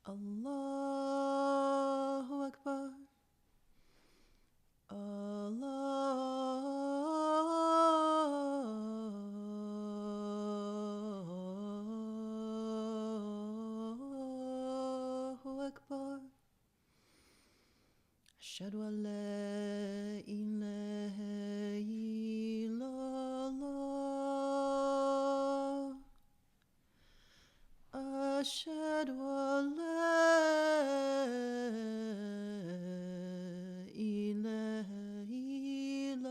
Allahu Akbar. Allahu Akbar. Ashhadu an la ilaha illallah. Ashhadu an la ilaha illallah.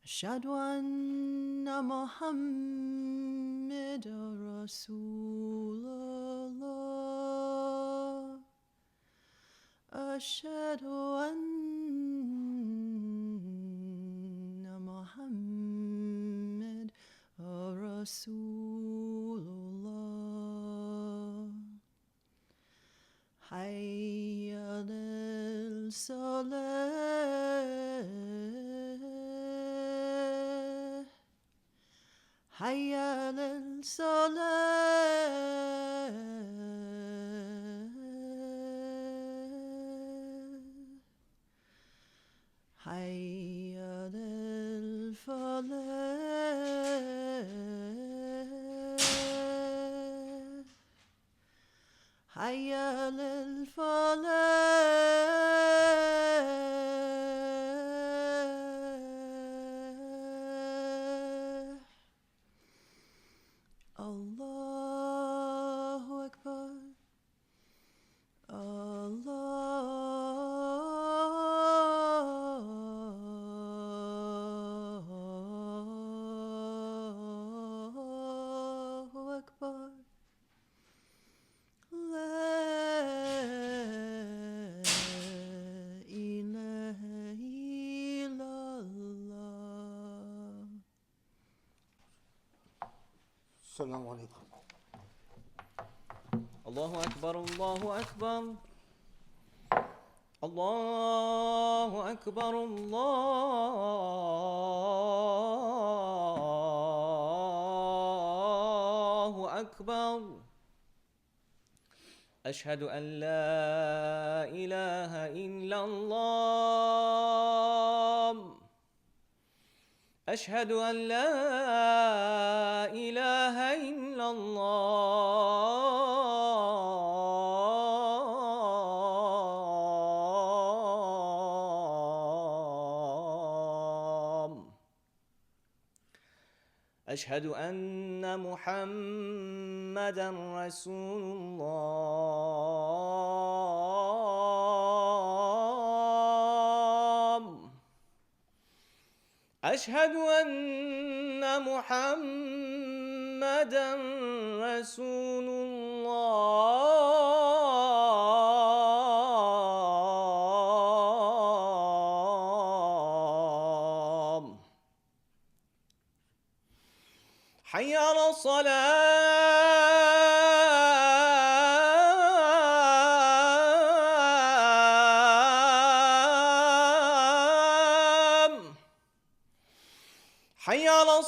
Ashhadu anna Muhammadan Rasulullah. Ashhadu anna Muhammadan Rasulullah. Hayya alal salah. Hayya alal salah. Hayya alal falah. Hayya alal falah. Allahu Akbar. Allahu Akbar. La ilaha illallah. السلام عليكم. الله أكبر الله أكبر الله أكبر الله أكبر أشهد أن لا إله إلا الله أشهد أن لا إله إلا الله أشهد أن محمدًا رسول الله أشهد أن محمدًا رسول الله حي على الصلاة حي على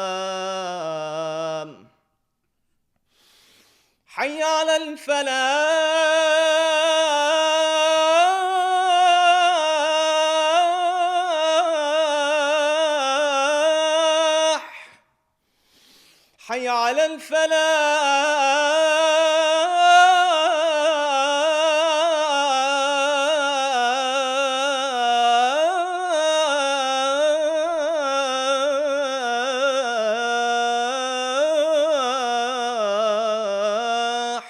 الصلاة حي على الفلاح حي على الفلاح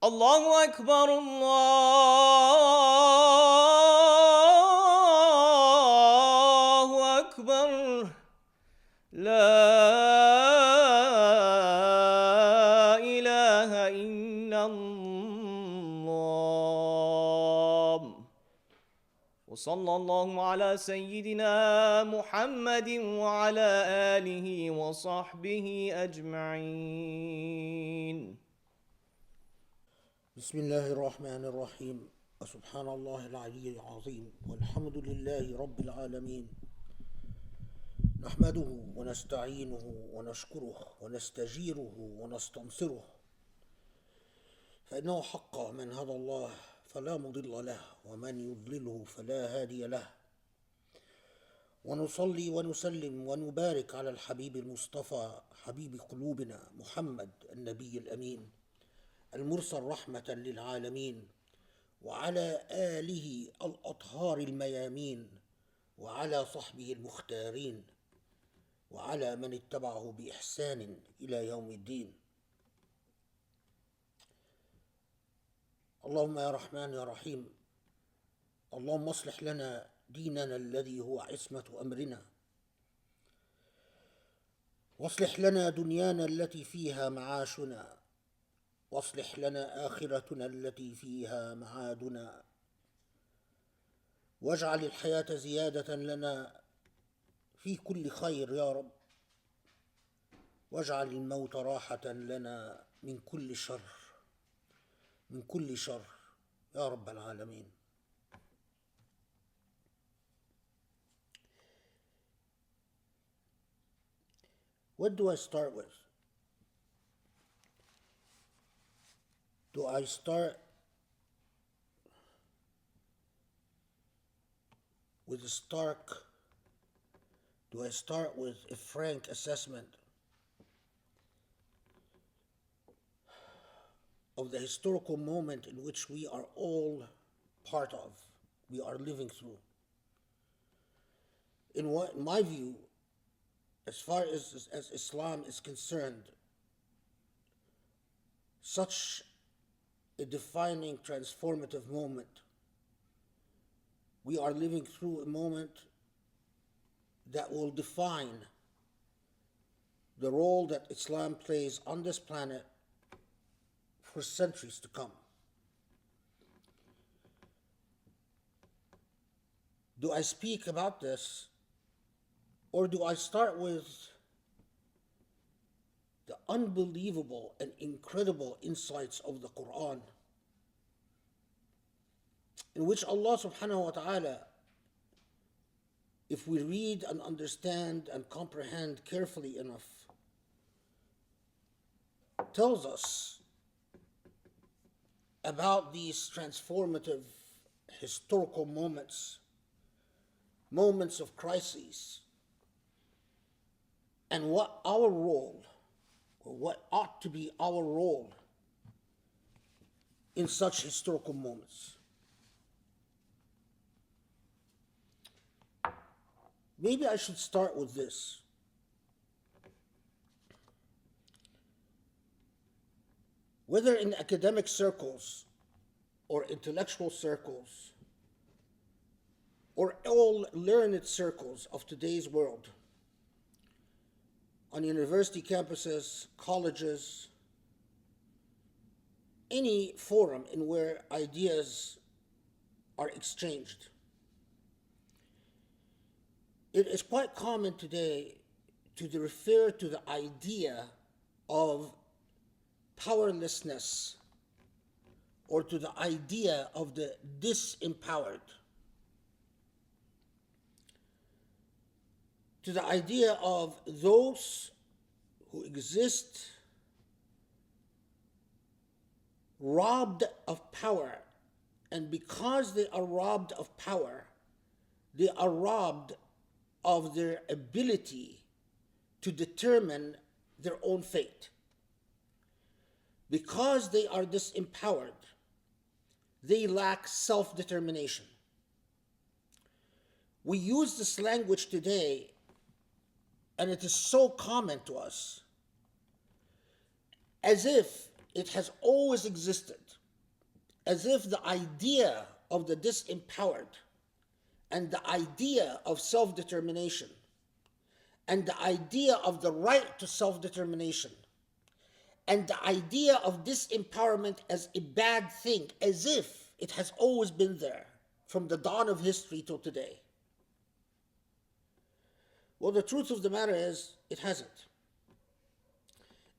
الله أكبر الله أكبر لا إله إلا الله وصلى الله على سيدنا محمد وعلى آله وصحبه أجمعين. بسم الله الرحمن الرحيم. وسبحان الله العلي العظيم، والحمد لله رب العالمين. نحمده ونستعينه ونشكره ونستجيره ونستنصره، فإنه حق من هدى الله فلا مضل له، ومن يضلله فلا هادي له. ونصلي ونسلم ونبارك على الحبيب المصطفى، حبيب قلوبنا محمد النبي الأمين المرسل رحمة للعالمين، وعلى آله الأطهار الميامين، وعلى صحبه المختارين، وعلى من اتبعه بإحسان إلى يوم الدين. اللهم يا رحمن يا رحيم، اللهم اصلح لنا ديننا الذي هو عصمة أمرنا، واصلح لنا دنيانا التي فيها معاشنا، واصلح لنا آخرتنا التي فيها معادنا، واجعل الحياة زيادة لنا في كل خير يا رب، واجعل الموت راحة لنا من كل شر، من كل شر يا رب العالمين. What do I start with? Do I start with a frank assessment of the historical moment in which we are all part of, we are living through? In my view, as far as Islam is concerned, such a defining, transformative moment, we are living through a moment that will define the role that Islam plays on this planet for centuries to come. Do I speak about this, or do I start with the unbelievable and incredible insights of the Quran, in which Allah subhanahu wa ta'ala, if we read and understand and comprehend carefully enough, tells us about these transformative historical moments, moments of crises, and what our role, or what ought to be our role in such historical moments. Maybe I should start with this. Whether in academic circles or intellectual circles or all learned circles of today's world, on university campuses, colleges, any forum in where ideas are exchanged, it is quite common today to refer to the idea of powerlessness, or to the idea of the disempowered, to the idea of those who exist robbed of power, and because they are robbed of power, they are robbed of their ability to determine their own fate. Because they are disempowered, they lack self-determination. We use this language today, and it is so common to us, as if it has always existed, as if the idea of the disempowered and the idea of self-determination and the idea of the right to self-determination and the idea of disempowerment as a bad thing, as if it has always been there, from the dawn of history till today? Well, the truth of the matter is, it hasn't.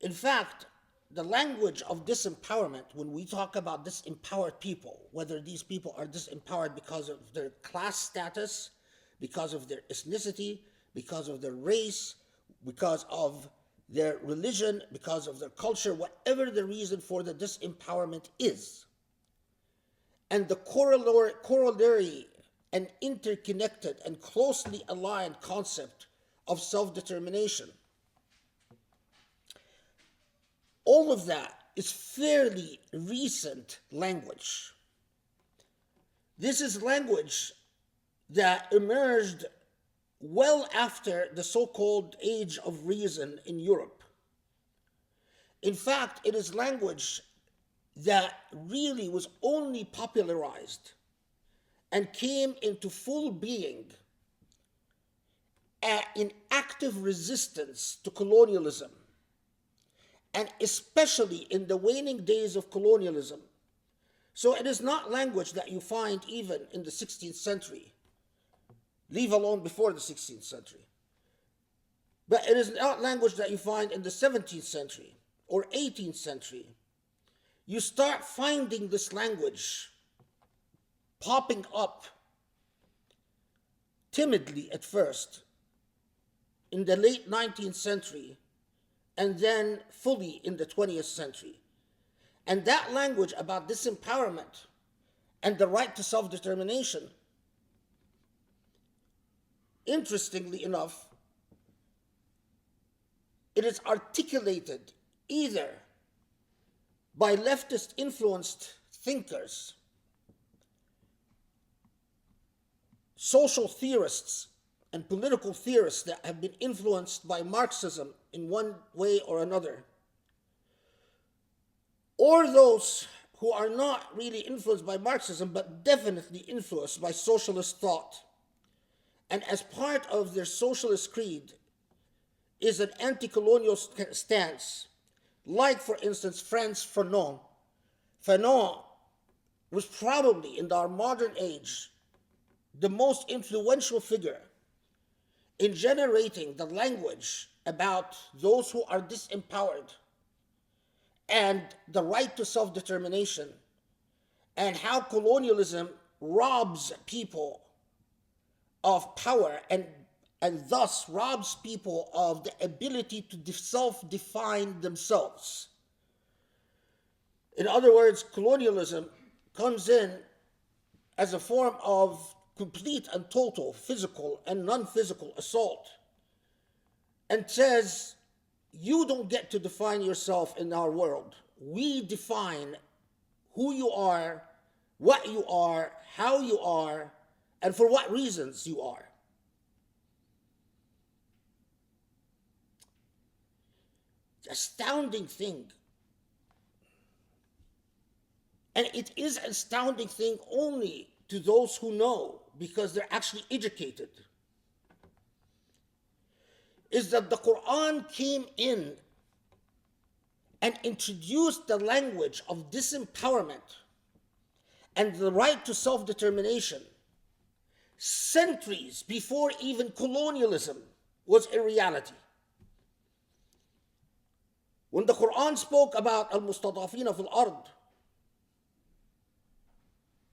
In fact, the language of disempowerment, when we talk about disempowered people, whether these people are disempowered because of their class status, because of their ethnicity, because of their race, because of their religion, because of their culture, whatever the reason for the disempowerment is, and the corollary and interconnected and closely aligned concept of self-determination, all of that is fairly recent language. This is language that emerged well after the so-called Age of Reason in Europe. In fact, it is language that really was only popularized and came into full being in active resistance to colonialism, and especially in the waning days of colonialism. So it is not language that you find even in the 16th century, leave alone before the 16th century. But it is not language that you find in the 17th century or 18th century. You start finding this language popping up timidly at first in the late 19th century, and then fully in the 20th century. And that language about disempowerment and the right to self-determination, interestingly enough, it is articulated either by leftist-influenced thinkers, social theorists, and political theorists that have been influenced by Marxism in one way or another, or those who are not really influenced by Marxism, but definitely influenced by socialist thought. And as part of their socialist creed is an anti-colonial stance, like, for instance, Frantz Fanon. Fanon was probably, in our modern age, the most influential figure in generating the language about those who are disempowered and the right to self-determination, and how colonialism robs people of power and thus robs people of the ability to self-define themselves. In other words, colonialism comes in as a form of complete and total physical and non-physical assault, and says, you don't get to define yourself in our world. We define who you are, what you are, how you are, and for what reasons you are. It's an astounding thing. And it is an astounding thing only to those who know, because they're actually educated, is that the Quran came in and introduced the language of disempowerment and the right to self-determination centuries before even colonialism was a reality. When the Quran spoke about al-mustadafina fil ard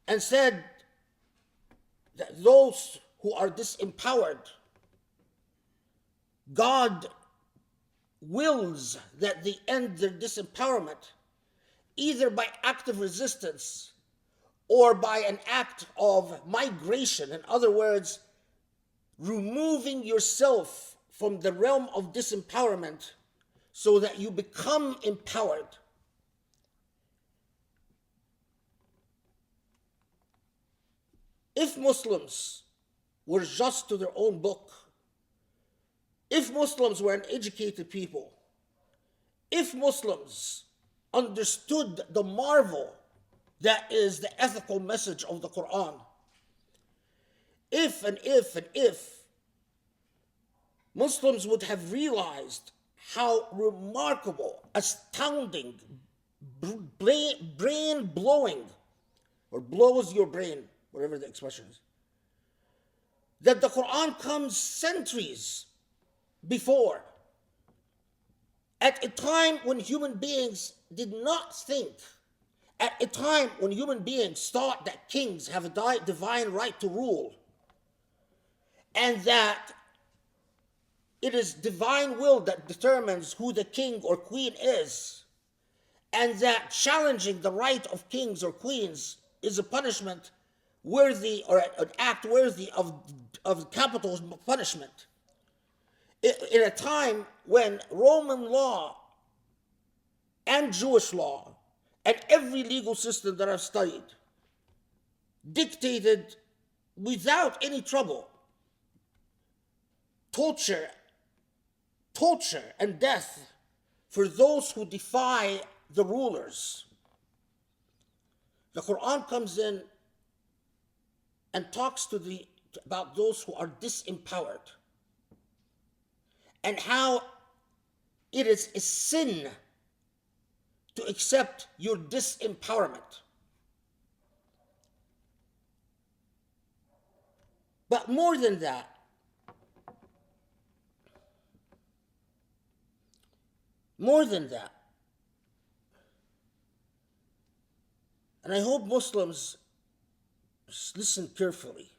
and said that those who are disempowered, God wills that they end their disempowerment either by active resistance or by an act of migration. In other words, removing yourself from the realm of disempowerment so that you become empowered. If Muslims were just to their own book, if Muslims were an educated people, if Muslims understood the marvel that is the ethical message of the Quran, if Muslims would have realized how remarkable, astounding, brain-blowing, or blows your brain, whatever the expression is, that the Quran comes centuries before, at a time when human beings did not think, at a time when human beings thought that kings have a divine right to rule, and that it is divine will that determines who the king or queen is, and that challenging the right of kings or queens is a punishment worthy, or an act worthy of capital punishment. In a time when Roman law and Jewish law and every legal system that I've studied dictated without any trouble torture and death for those who defy the rulers. The Quran comes in and talks about those who are disempowered, and how it is a sin to accept your disempowerment. But more than that, and I hope Muslims listen carefully.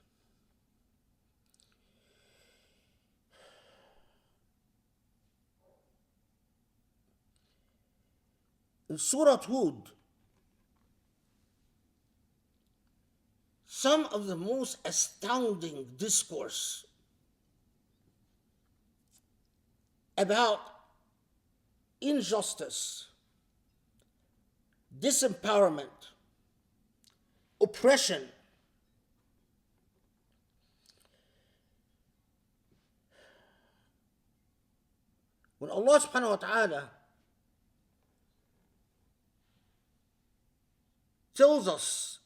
In Surah Hud, some of the most astounding discourse about injustice, disempowerment, oppression, when Allah subhanahu wa ta'ala tells us,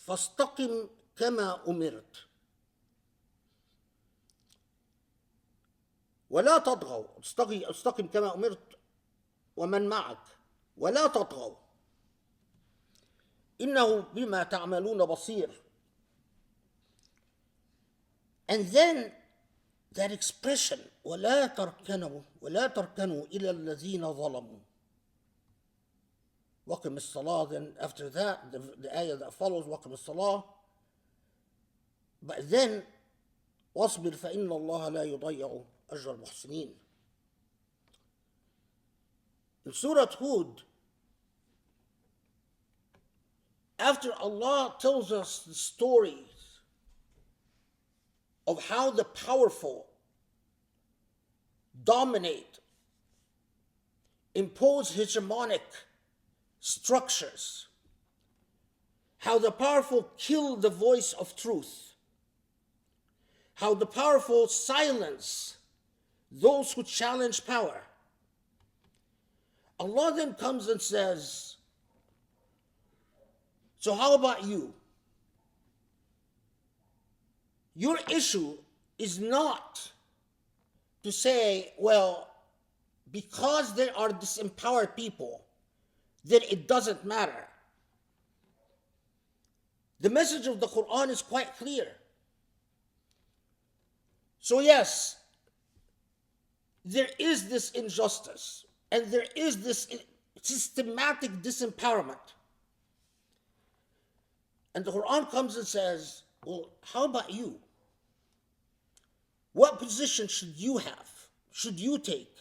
فَاسْتَقِمْ كَمَا أُمِرْتَ وَلَا تَطْغَوْا استقم كما أمرت ومن معك ولا تطغوا إنه بما تعملون بصير. And then that expression, ولا تركنوا إلى الذين ظلموا وقم الصلاة. Then after that, the ayah that follows, وقم الصلاة. But then, واصبر فإن الله لا يضيع أجر المحسنين. In Surah Hud, after Allah tells us the stories of how the powerful dominate, impose hegemonic structures, how the powerful kill the voice of truth, how the powerful silence those who challenge power, Allah then comes and says, so how about you? Your issue is not to say, well, because there are disempowered people, then it doesn't matter. The message of the Quran is quite clear. So yes, there is this injustice, and there is this systematic disempowerment. And the Quran comes and says, well, how about you? What position should you have? Should you take?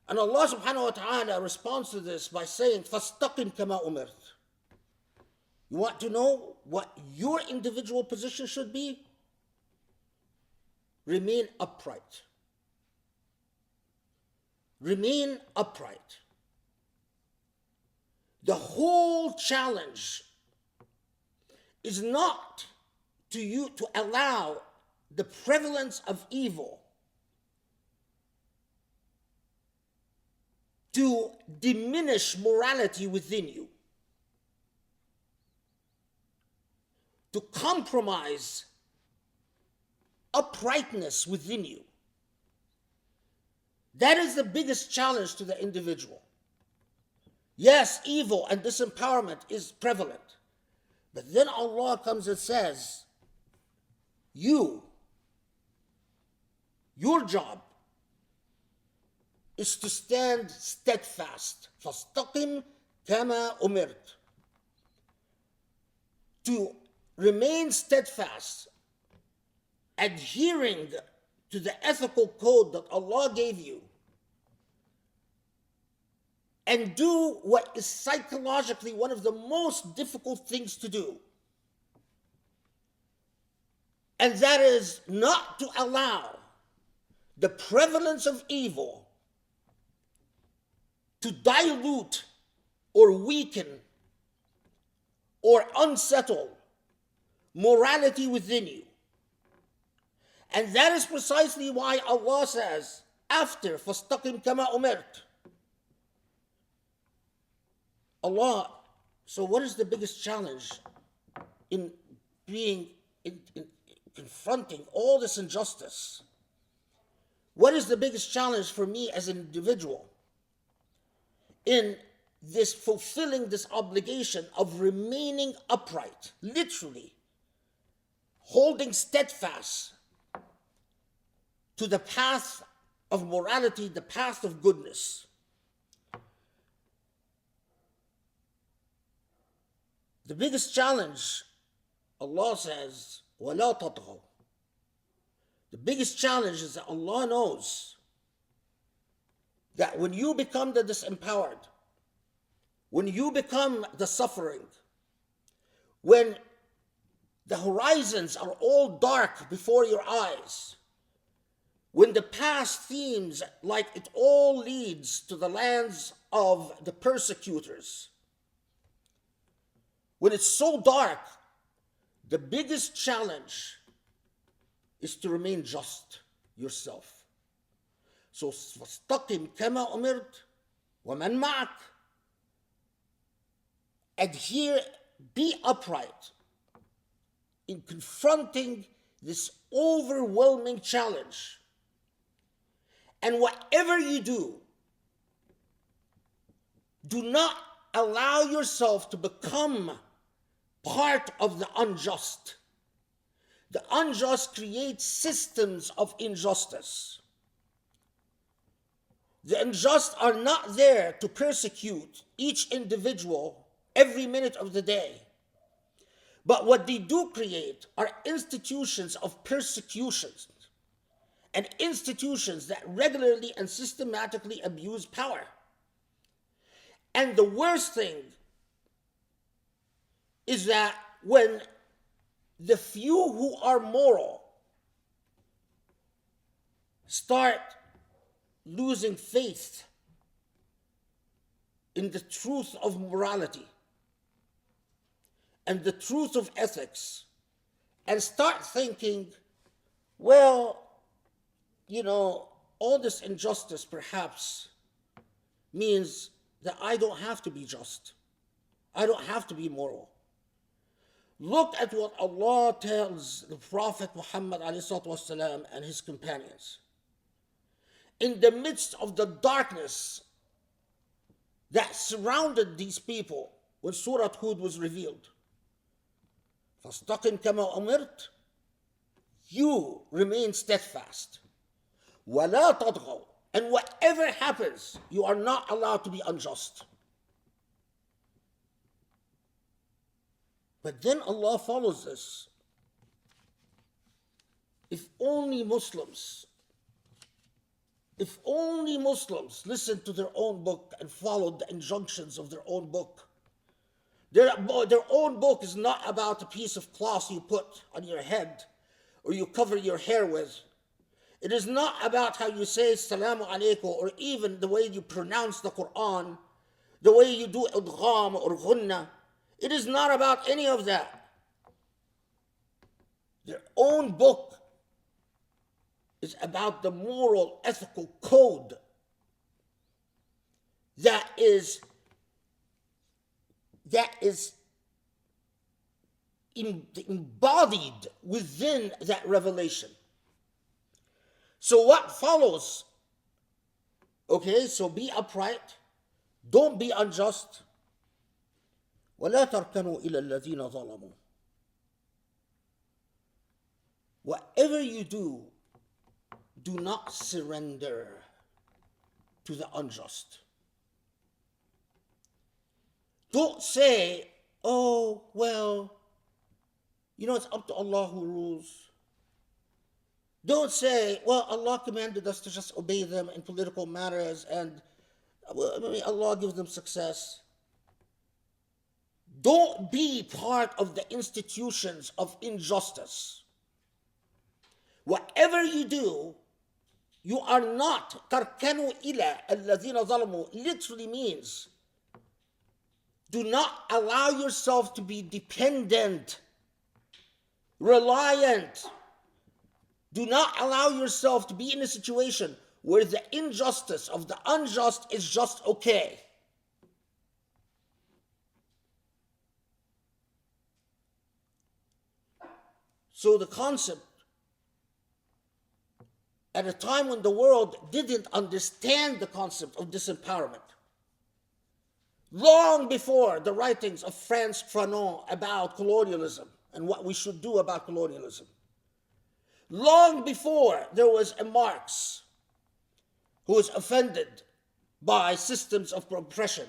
And Allah subhanahu wa ta'ala responds to this by saying, فَاسْتَقِمْ كَمَا أُمِرْتَ. You want to know what your individual position should be? Remain upright. Remain upright. The whole challenge is not to you to allow the prevalence of evil to diminish morality within you, to compromise uprightness within you. That is the biggest challenge to the individual. Yes, evil and disempowerment is prevalent, But then Allah comes and says, your job is to stand steadfast. فَاسْتَقِمْ كَمَا أُمِرْتَ. To remain steadfast, adhering to the ethical code that Allah gave you, and do what is psychologically one of the most difficult things to do. And that is not to allow the prevalence of evil to dilute or weaken or unsettle morality within you. And that is precisely why Allah says, after فَاسْتَقِمْ كَمَا أُمِرْتَ. Allah, so what is the biggest challenge in confronting all this injustice? What is the biggest challenge for me as an individual in this fulfilling this obligation of remaining upright, literally holding steadfast to the path of morality, the path of goodness? The biggest challenge, Allah says, وَلَا تَطْغَوْا. The biggest challenge is that Allah knows that when you become the disempowered, when you become the suffering, when the horizons are all dark before your eyes, when the past seems like it all leads to the lands of the persecutors, when it's so dark, the biggest challenge is to remain just yourself. So, فَاسْتَقِمْ كَمَا أُمِرْتَ وَمَنْ مَعَكَ. Adhere, be upright in confronting this overwhelming challenge. And whatever you do, do not allow yourself to become part of the unjust. The unjust creates systems of injustice. The unjust are not there to persecute each individual every minute of the day. But what they do create are institutions of persecutions and institutions that regularly and systematically abuse power. And the worst thing is that when the few who are moral start losing faith in the truth of morality and the truth of ethics, and start thinking, well, all this injustice perhaps means that I don't have to be just. I don't have to be moral. Look at what Allah tells the Prophet Muhammad ﷺ and his companions. In the midst of the darkness that surrounded these people when Surah Hud was revealed, فَاسْتَقِمْ كَمَا أُمِرْتَ. You remain steadfast. وَلَا تَطْغَوْا. And whatever happens, you are not allowed to be unjust. But then Allah follows this. If only Muslims listened to their own book and followed the injunctions of their own book. Their own book is not about a piece of cloth you put on your head or you cover your hair with. It is not about how you say Assalamu alaikum or even the way you pronounce the Quran, the way you do idgham or ghunna. It is not about any of that. Their own book is about the moral, ethical code that is embodied within that revelation. So what follows? Okay, so be upright. Don't be unjust. وَلَا تَرْكَنُوا إِلَى الَّذِينَ ظَلَمُوا. Whatever you do, do not surrender to the unjust. Don't say, oh, well, it's up to Allah who rules. Don't say, well, Allah commanded us to just obey them in political matters and Allah gives them success. Don't be part of the institutions of injustice. Whatever you do, you are not. تَرْكَنُوا إِلَى الَّذِينَ ظَلَمُوا literally means do not allow yourself to be dependent, reliant. Do not allow yourself to be in a situation where the injustice of the unjust is just okay. So the concept, at a time when the world didn't understand the concept of disempowerment, long before the writings of Frantz Fanon about colonialism and what we should do about colonialism, long before there was a Marx who was offended by systems of oppression,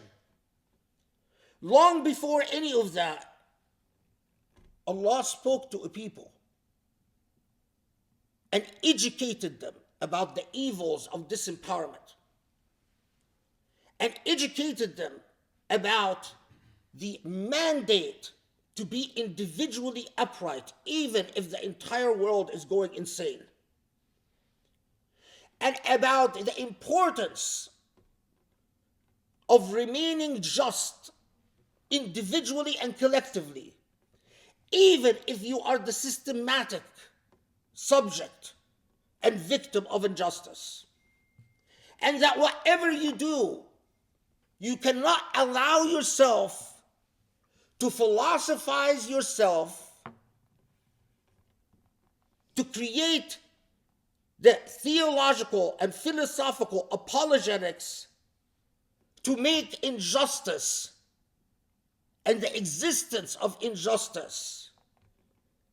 long before any of that, Allah spoke to a people and educated them about the evils of disempowerment and educated them about the mandate to be individually upright, even if the entire world is going insane, and about the importance of remaining just individually and collectively, even if you are the systematic subject and victim of injustice. And that whatever you do, you cannot allow yourself to philosophize yourself, to create the theological and philosophical apologetics to make injustice and the existence of injustice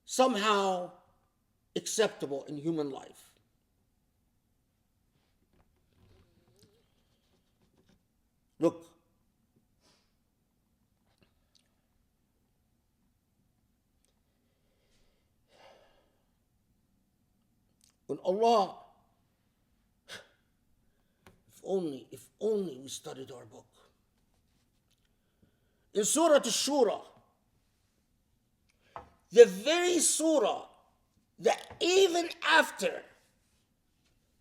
somehow acceptable in human life. Look, when Allah, if only we studied our book. In Surah Ash-Shura, the very surah that even after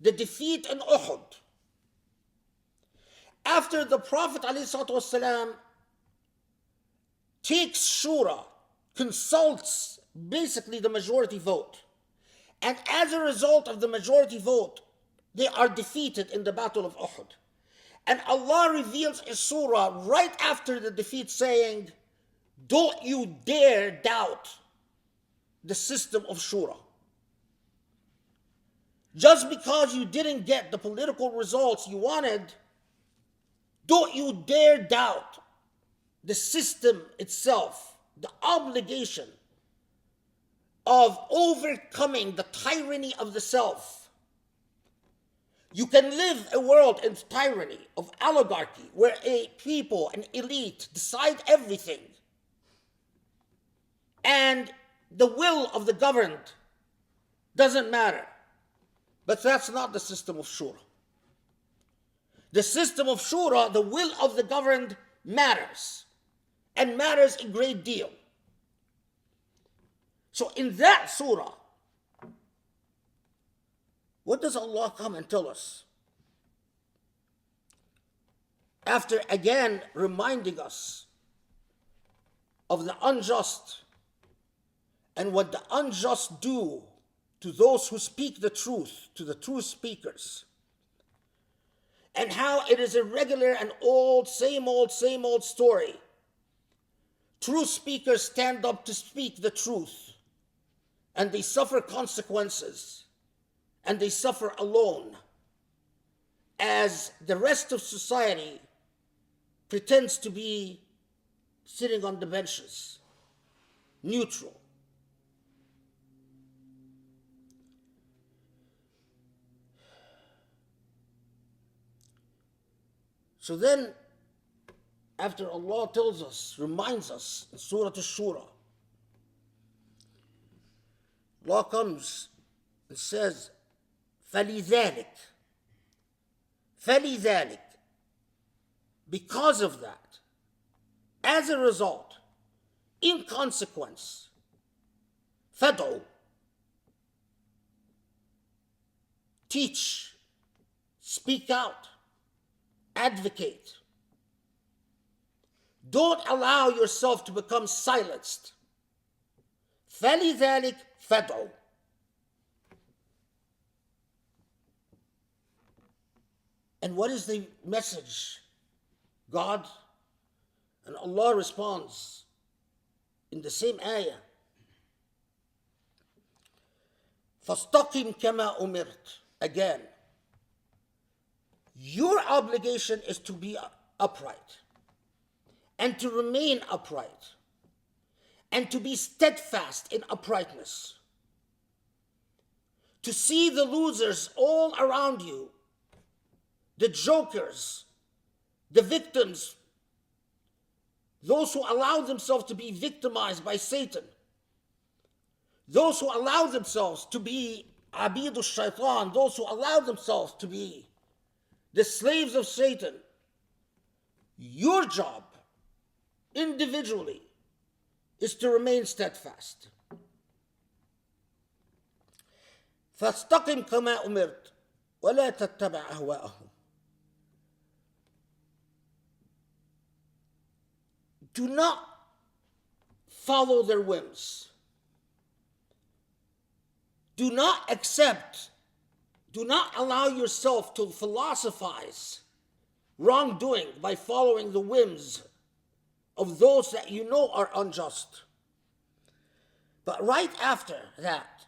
the defeat in Uhud, after the Prophet ﷺ takes shura, consults basically the majority vote, and as a result of the majority vote, they are defeated in the Battle of Uhud. And Allah reveals a surah right after the defeat saying, don't you dare doubt the system of shura. Just because you didn't get the political results you wanted, don't you dare doubt the system itself, the obligation of overcoming the tyranny of the self. You can live a world in tyranny of oligarchy where a people, an elite, decide everything, and the will of the governed doesn't matter. But that's not the system of shura. The system of shura, the will of the governed matters, and matters a great deal. So in that surah, what does Allah come and tell us? After again reminding us of the unjust and what the unjust do to those who speak the truth, to the true speakers, and how it is a regular and same old story. True speakers stand up to speak the truth, and they suffer consequences, and they suffer alone, as the rest of society pretends to be sitting on the benches, neutral. So then, after Allah tells us, reminds us in Surah Al-Shura, Allah comes and says, فَلِذَلِكَ فَلِذَلِكَ because of that, as a result, in consequence, فَدْعُ teach, speak out, advocate. Don't allow yourself to become silenced. فَلِذَلِكَ فَدْعُ. And what is the message? God and Allah responds in the same ayah. فَاسْتَقِمْ كَمَا أُمِرْتَ. Again, your obligation is to be upright and to remain upright and to be steadfast in uprightness. To see the losers all around you, the jokers, the victims, those who allow themselves to be victimized by Satan, those who allow themselves to be abidu shaitan, those who allow themselves to be the slaves of Satan. Your job, individually, is to remain steadfast. فَاسْتَقِمْ كَمَا أُمِرْتَ وَلَا تَتَّبِعْ أَهْوَاءَهُمْ. Do not follow their whims. Do not accept, do not allow yourself to philosophize wrongdoing by following the whims of those that you know are unjust. But right after that,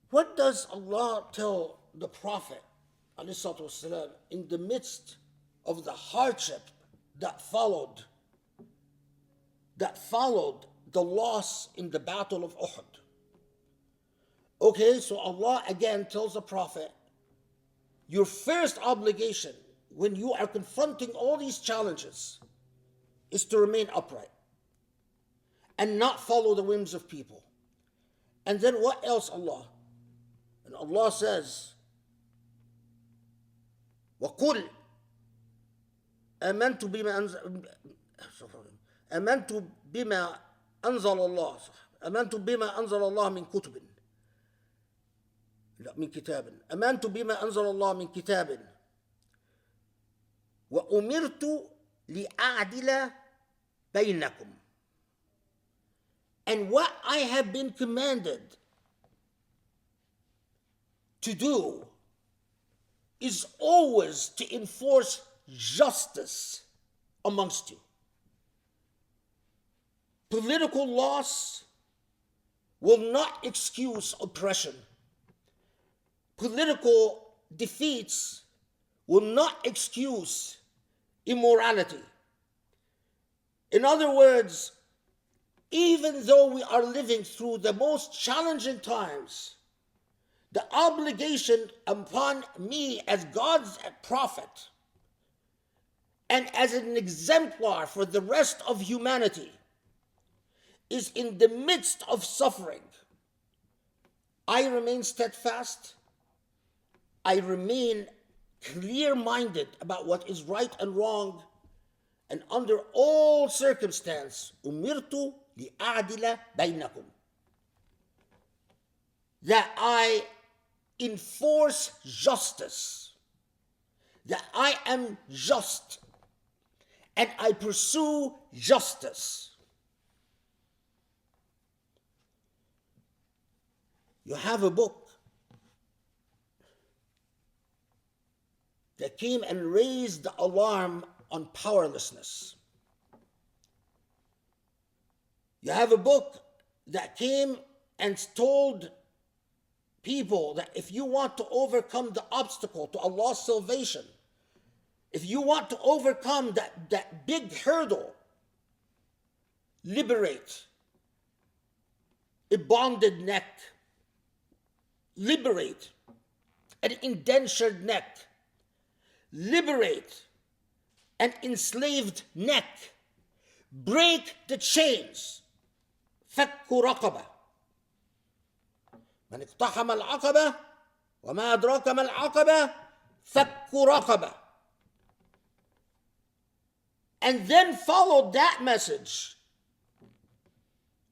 what does Allah tell the Prophet ﷺ in the midst of the hardship that followed the loss in the Battle of Uhud? Okay, so Allah again tells the Prophet, your first obligation when you are confronting all these challenges is to remain upright and not follow the whims of people. And then what else, Allah? And Allah says, وَقُلْ آمنت بما أنزل الله آمنت بما أنزل الله من كتب لا من كتاب آمنت بما أنزل الله من كتاب وأمرت لأعدل بينكم. And what I have been commanded to do is always to enforce justice amongst you. Political loss will not excuse oppression. Political defeats will not excuse immorality. In other words, even though we are living through the most challenging times, the obligation upon me as God's prophet and as an exemplar for the rest of humanity is in the midst of suffering. I remain steadfast. I remain clear-minded about what is right and wrong. And under all circumstances, umirtu li'adila bainakum. That I enforce justice. That I am just. And I pursue justice. You have a book that came and raised the alarm on powerlessness. You have a book that came and told people that if you want to overcome the obstacle to Allah's salvation, If you want to overcome that big hurdle, liberate a bonded neck, liberate an indentured neck, liberate an enslaved neck, break the chains. فك رقبة من اقتحم العقبة وما أدراك ما العقبة فك رقبة. And then followed that message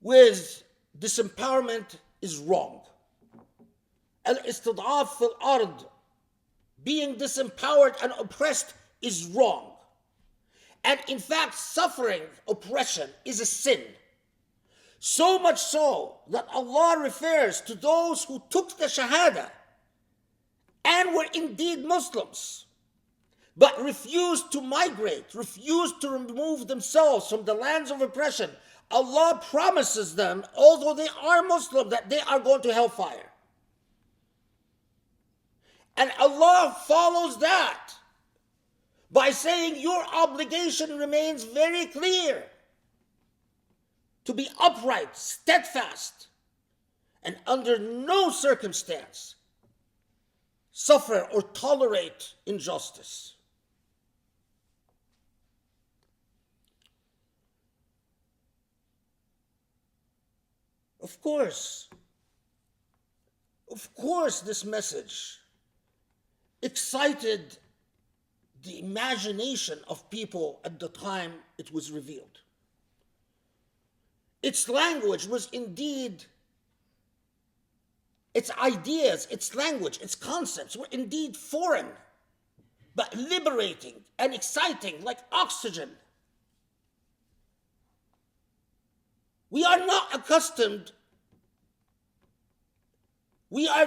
with disempowerment is wrong. الاستضعاف في الأرض, being disempowered and oppressed, is wrong. And in fact, suffering oppression is a sin. So much so that Allah refers to those who took the Shahada and were indeed Muslims, but refused to migrate, refused to remove themselves from the lands of oppression. Allah promises them, although they are Muslim, that they are going to hellfire. And Allah follows that by saying your obligation remains very clear to be upright, steadfast, and under no circumstance suffer or tolerate injustice. Of course, this message excited the imagination of people at the time it was revealed. Its language was indeed, its ideas, its language, its concepts were indeed foreign, but liberating and exciting like oxygen. We are not accustomed,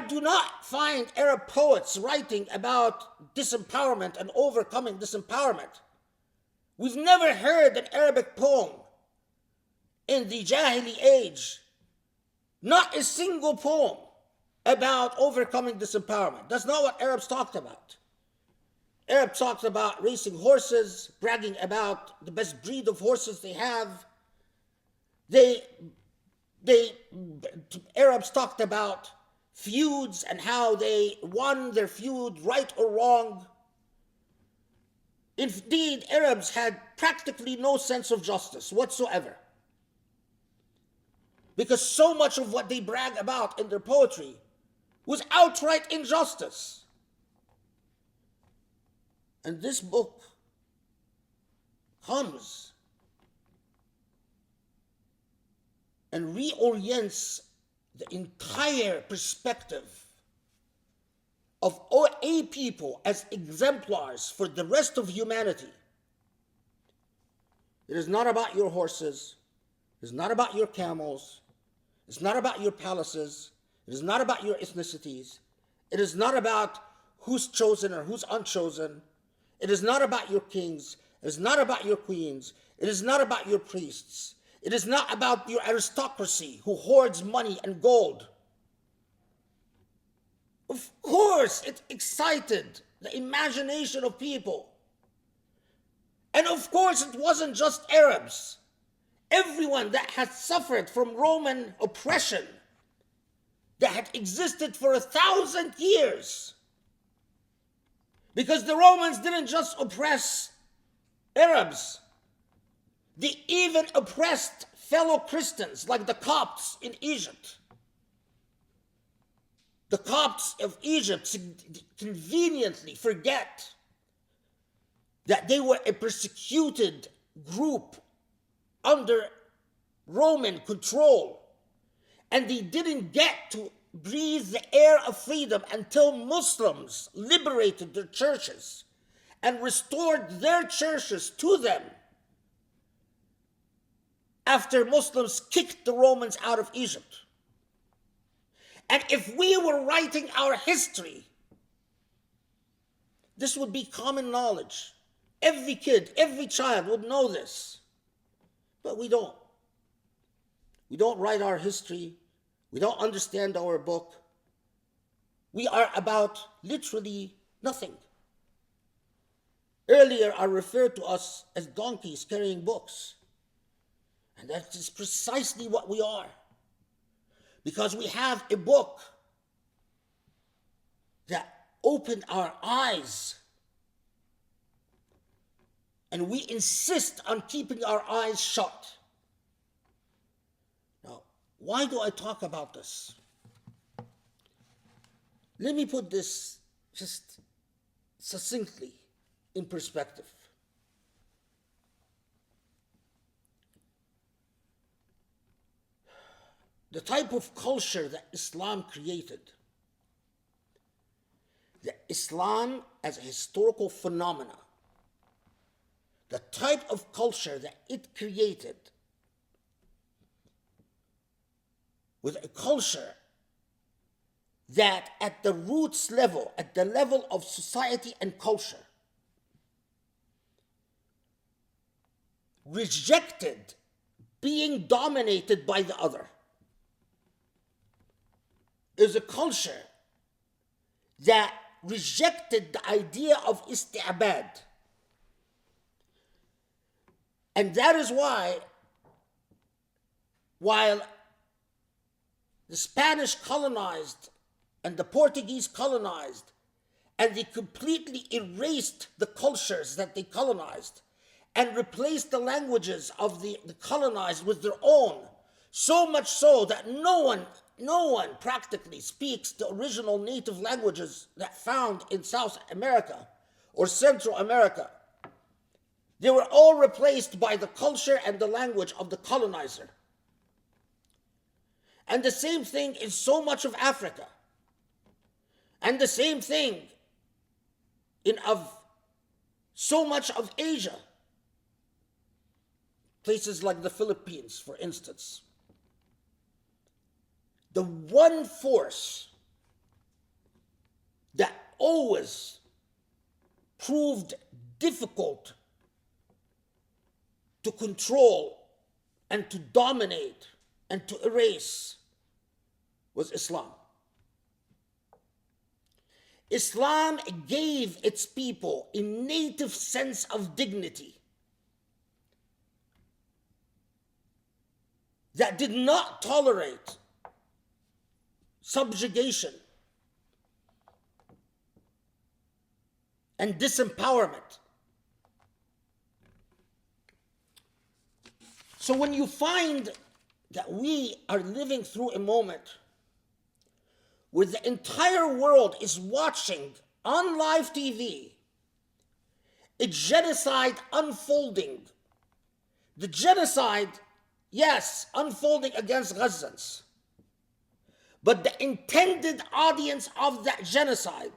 do not find Arab poets writing about disempowerment and overcoming disempowerment. We've never heard an Arabic poem in the Jahili age, not a single poem about overcoming disempowerment. That's not what Arabs talked about. Arabs talked about racing horses, bragging about the best breed of horses they have. Arabs talked about feuds and how they won their feud, right or wrong. Indeed, Arabs had practically no sense of justice whatsoever, because so much of what they brag about in their poetry was outright injustice. And this book comes and reorients the entire perspective of a people as exemplars for the rest of humanity. It is not about your horses. It is not about your camels. It's not about your palaces. It is not about your ethnicities. It is not about who's chosen or who's unchosen. It is not about your kings. It is not about your queens. It is not about your priests. It is not about your aristocracy who hoards money and gold. Of course, it excited the imagination of people. And of course, it wasn't just Arabs. Everyone that had suffered from Roman oppression that had existed for 1,000 years. Because the Romans didn't just oppress Arabs. They even oppressed fellow Christians like the Copts in Egypt. The Copts of Egypt conveniently forget that they were a persecuted group under Roman control, and they didn't get to breathe the air of freedom until Muslims liberated their churches and restored their churches to them after Muslims kicked the Romans out of Egypt. And if we were writing our history, this would be common knowledge. Every kid, every child would know this. But we don't. We don't write our history. We don't understand our book. We are about literally nothing. earlier are referred to us as donkeys carrying books. And that is precisely what we are. Because we have a book that opened our eyes. And we insist on keeping our eyes shut. Now, why do I talk about this? Let me put this just succinctly in perspective. The type of culture that Islam created, the Islam as a historical phenomena, the type of culture that it created was a culture that at the roots level, at the level of society and culture, rejected being dominated by the other. It was a culture that rejected the idea of isti'bad. And that is why, while the Spanish colonized and the Portuguese colonized, and they completely erased the cultures that they colonized and replaced the languages of the colonized with their own, so much so that no one practically speaks the original native languages that found in South America or Central America. They were all replaced by the culture and the language of the colonizer. And the same thing in so much of Africa. And the same thing in so much of Asia. Places like the Philippines, for instance. The one force that always proved difficult to control and to dominate and to erase was Islam. Islam gave its people a native sense of dignity that did not tolerate subjugation and disempowerment. So when you find that we are living through a moment where the entire world is watching on live TV a genocide unfolding, the genocide, yes, unfolding against Gazans, but the intended audience of that genocide,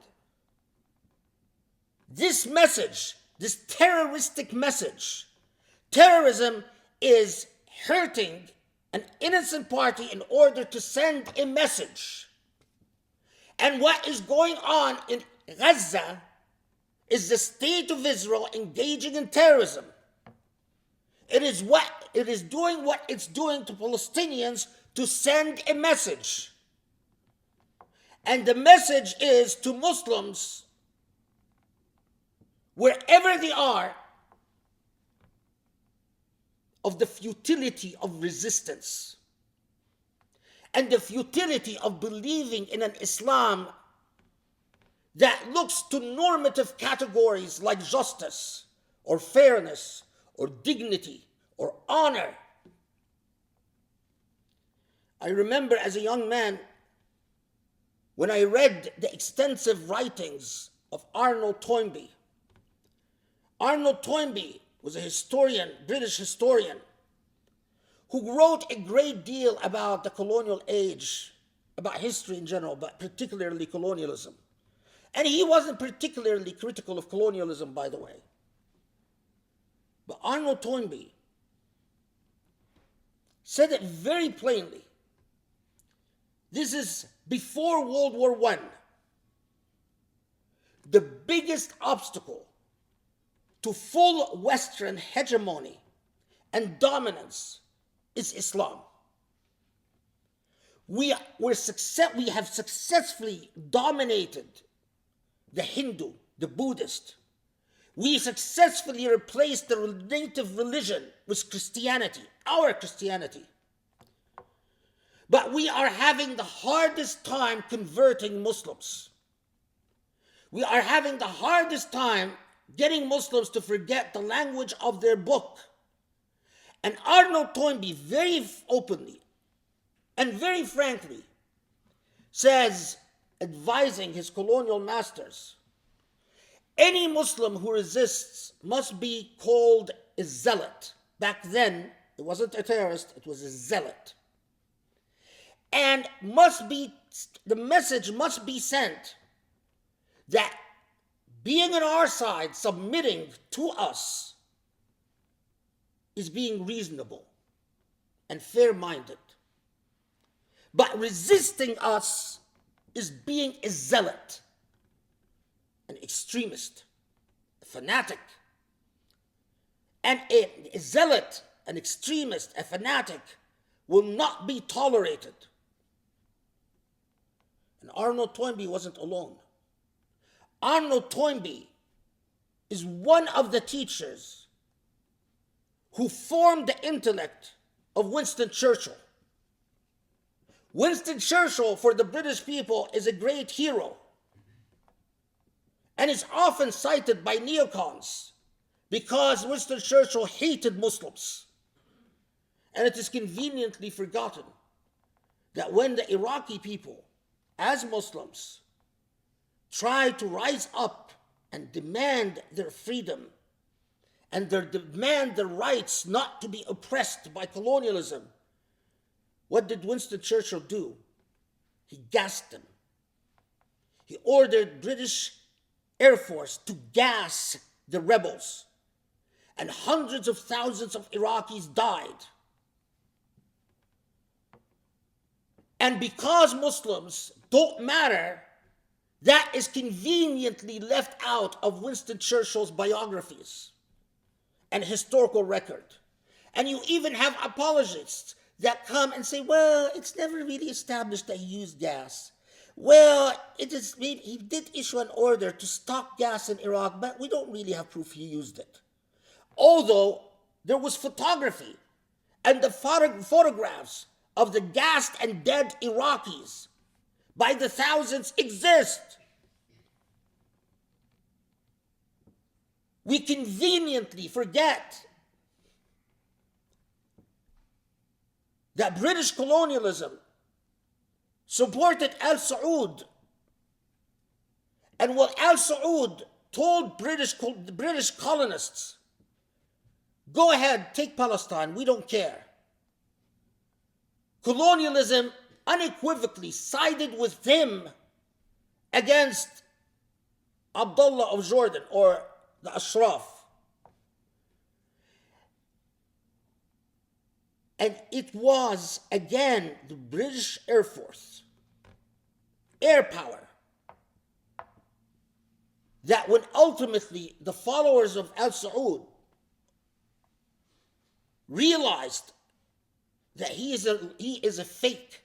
this message, this terroristic message, terrorism is hurting an innocent party in order to send a message. And what is going on in Gaza is the state of Israel engaging in terrorism. It is doing what it's doing to Palestinians to send a message. And the message is to Muslims, wherever they are, of the futility of resistance and the futility of believing in an Islam that looks to normative categories like justice or fairness or dignity or honor. I remember as a young man when I read the extensive writings of Arnold Toynbee. Arnold Toynbee was a historian, British historian, who wrote a great deal about the colonial age, about history in general, but particularly colonialism. And he wasn't particularly critical of colonialism, by the way. But Arnold Toynbee said it very plainly. This is before World War I. The biggest obstacle to full Western hegemony and dominance is Islam. We have successfully dominated the Hindu, the Buddhist. We successfully replaced the native religion with Christianity, our Christianity. But we are having the hardest time converting Muslims. We are having the hardest time getting Muslims to forget the language of their book. And Arnold Toynbee very openly and very frankly says, advising his colonial masters, any Muslim who resists must be called a zealot. Back then, it wasn't a terrorist, it was a zealot. And the message must be sent that being on our side, submitting to us, is being reasonable and fair-minded. But resisting us is being a zealot, an extremist, a fanatic. And a zealot, an extremist, a fanatic will not be tolerated. And Arnold Toynbee wasn't alone. Arnold Toynbee is one of the teachers who formed the intellect of Winston Churchill. Winston Churchill, for the British people, is a great hero and is often cited by neocons because Winston Churchill hated Muslims. And it is conveniently forgotten that when the Iraqi people, as Muslims, tried to rise up and demand their freedom and demand their rights not to be oppressed by colonialism, what did Winston Churchill do? He gassed them. He ordered British Air Force to gas the rebels, and hundreds of thousands of Iraqis died. And because Muslims don't matter, that is conveniently left out of Winston Churchill's biographies and historical record. And you even have apologists that come and say, well, it's never really established that he used gas. Well, he did issue an order to stock gas in Iraq, but we don't really have proof he used it. Although there was photography and the photographs of the gassed and dead Iraqis by the thousands exist. We conveniently forget that British colonialism supported Al Saud. And what Al Saud told the British colonists, go ahead, take Palestine, we don't care. Colonialism unequivocally sided with him against Abdullah of Jordan or the Ashraf. And it was, again, the British Air Force, air power, that when ultimately the followers of Al Saud realized that he is a fake,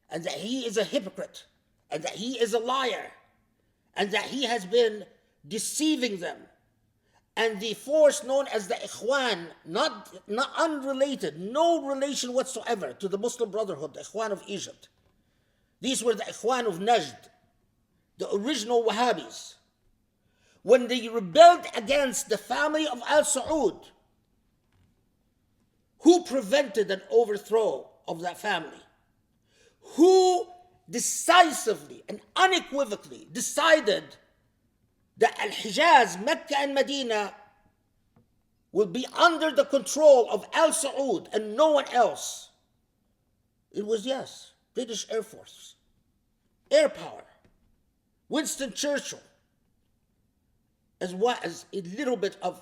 and that he is a hypocrite, and that he is a liar, and that he has been deceiving them. And the force known as the Ikhwan, not unrelated, no relation whatsoever to the Muslim Brotherhood, the Ikhwan of Egypt. These were the Ikhwan of Najd, the original Wahhabis. When they rebelled against the family of Al Saud, who prevented an overthrow of that family? Who decisively and unequivocally decided that Al-Hijaz, Mecca and Medina will be under the control of Al Saud and no one else? It was, yes, British Air Force, air power, Winston Churchill, as well as a little bit of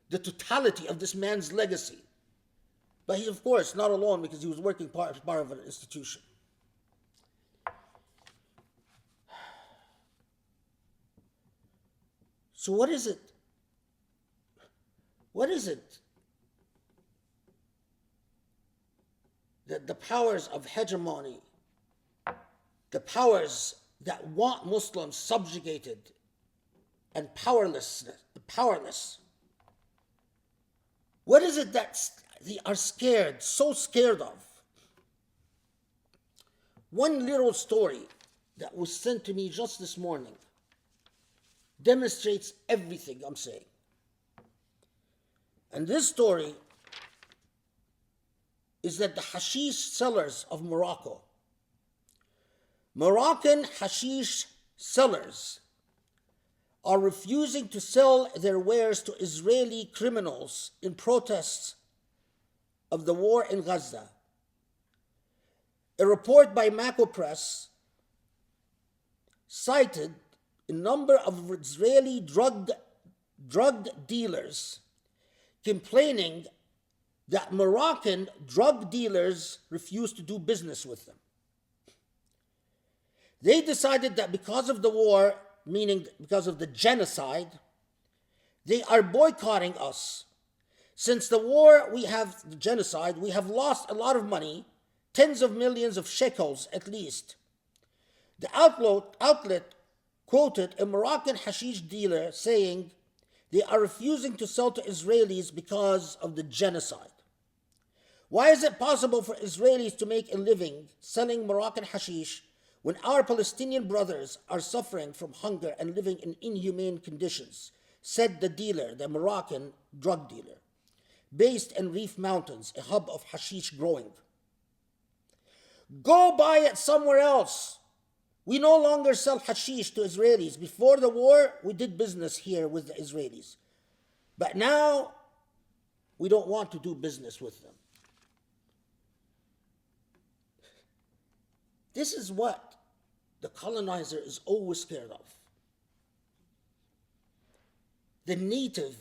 the totality of this man's legacy. But he, of course, not alone, because he was working part of an institution. So what is it? What is it that the powers of hegemony, the powers that want Muslims subjugated and powerless, powerless. What is it that they are scared, so scared of? One little story that was sent to me just this morning demonstrates everything I'm saying. And this story is that the hashish sellers of Morocco, Moroccan hashish sellers, are refusing to sell their wares to Israeli criminals in protests of the war in Gaza. A report by Mako Press cited a number of Israeli drug dealers complaining that Moroccan drug dealers refuse to do business with them. They decided that because of the war, meaning because of the genocide, they are boycotting us. Since the war, we have the genocide, we have lost a lot of money, tens of millions of shekels at least. The outlet quoted a Moroccan hashish dealer saying they are refusing to sell to Israelis because of the genocide. Why is it possible for Israelis to make a living selling Moroccan hashish when our Palestinian brothers are suffering from hunger and living in inhumane conditions? Said the dealer, the Moroccan drug dealer, based in Reef Mountains, a hub of hashish growing. Go buy it somewhere else. We no longer sell hashish to Israelis. Before the war, we did business here with the Israelis. But now, we don't want to do business with them. This is what the colonizer is always scared of. The native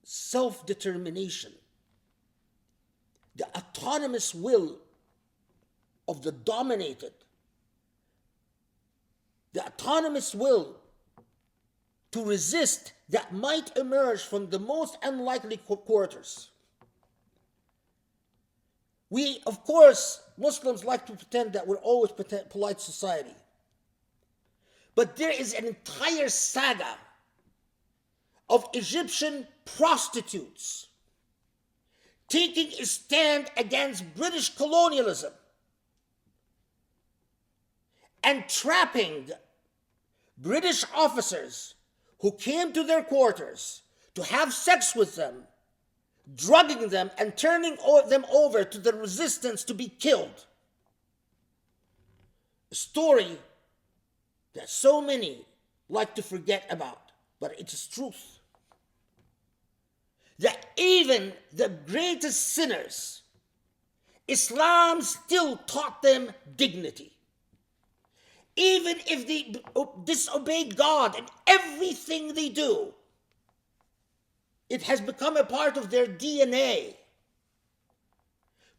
self-determination, the autonomous will of the dominated, the autonomous will to resist that might emerge from the most unlikely quarters. We, of course, Muslims like to pretend that we're always polite society. But there is an entire saga of Egyptian prostitutes taking a stand against British colonialism and trapping British officers who came to their quarters to have sex with them, drugging them and turning them over to the resistance to be killed. A story that so many like to forget about, but it is truth. That even the greatest sinners, Islam still taught them dignity. Even if they disobey God in everything they do, it has become a part of their DNA.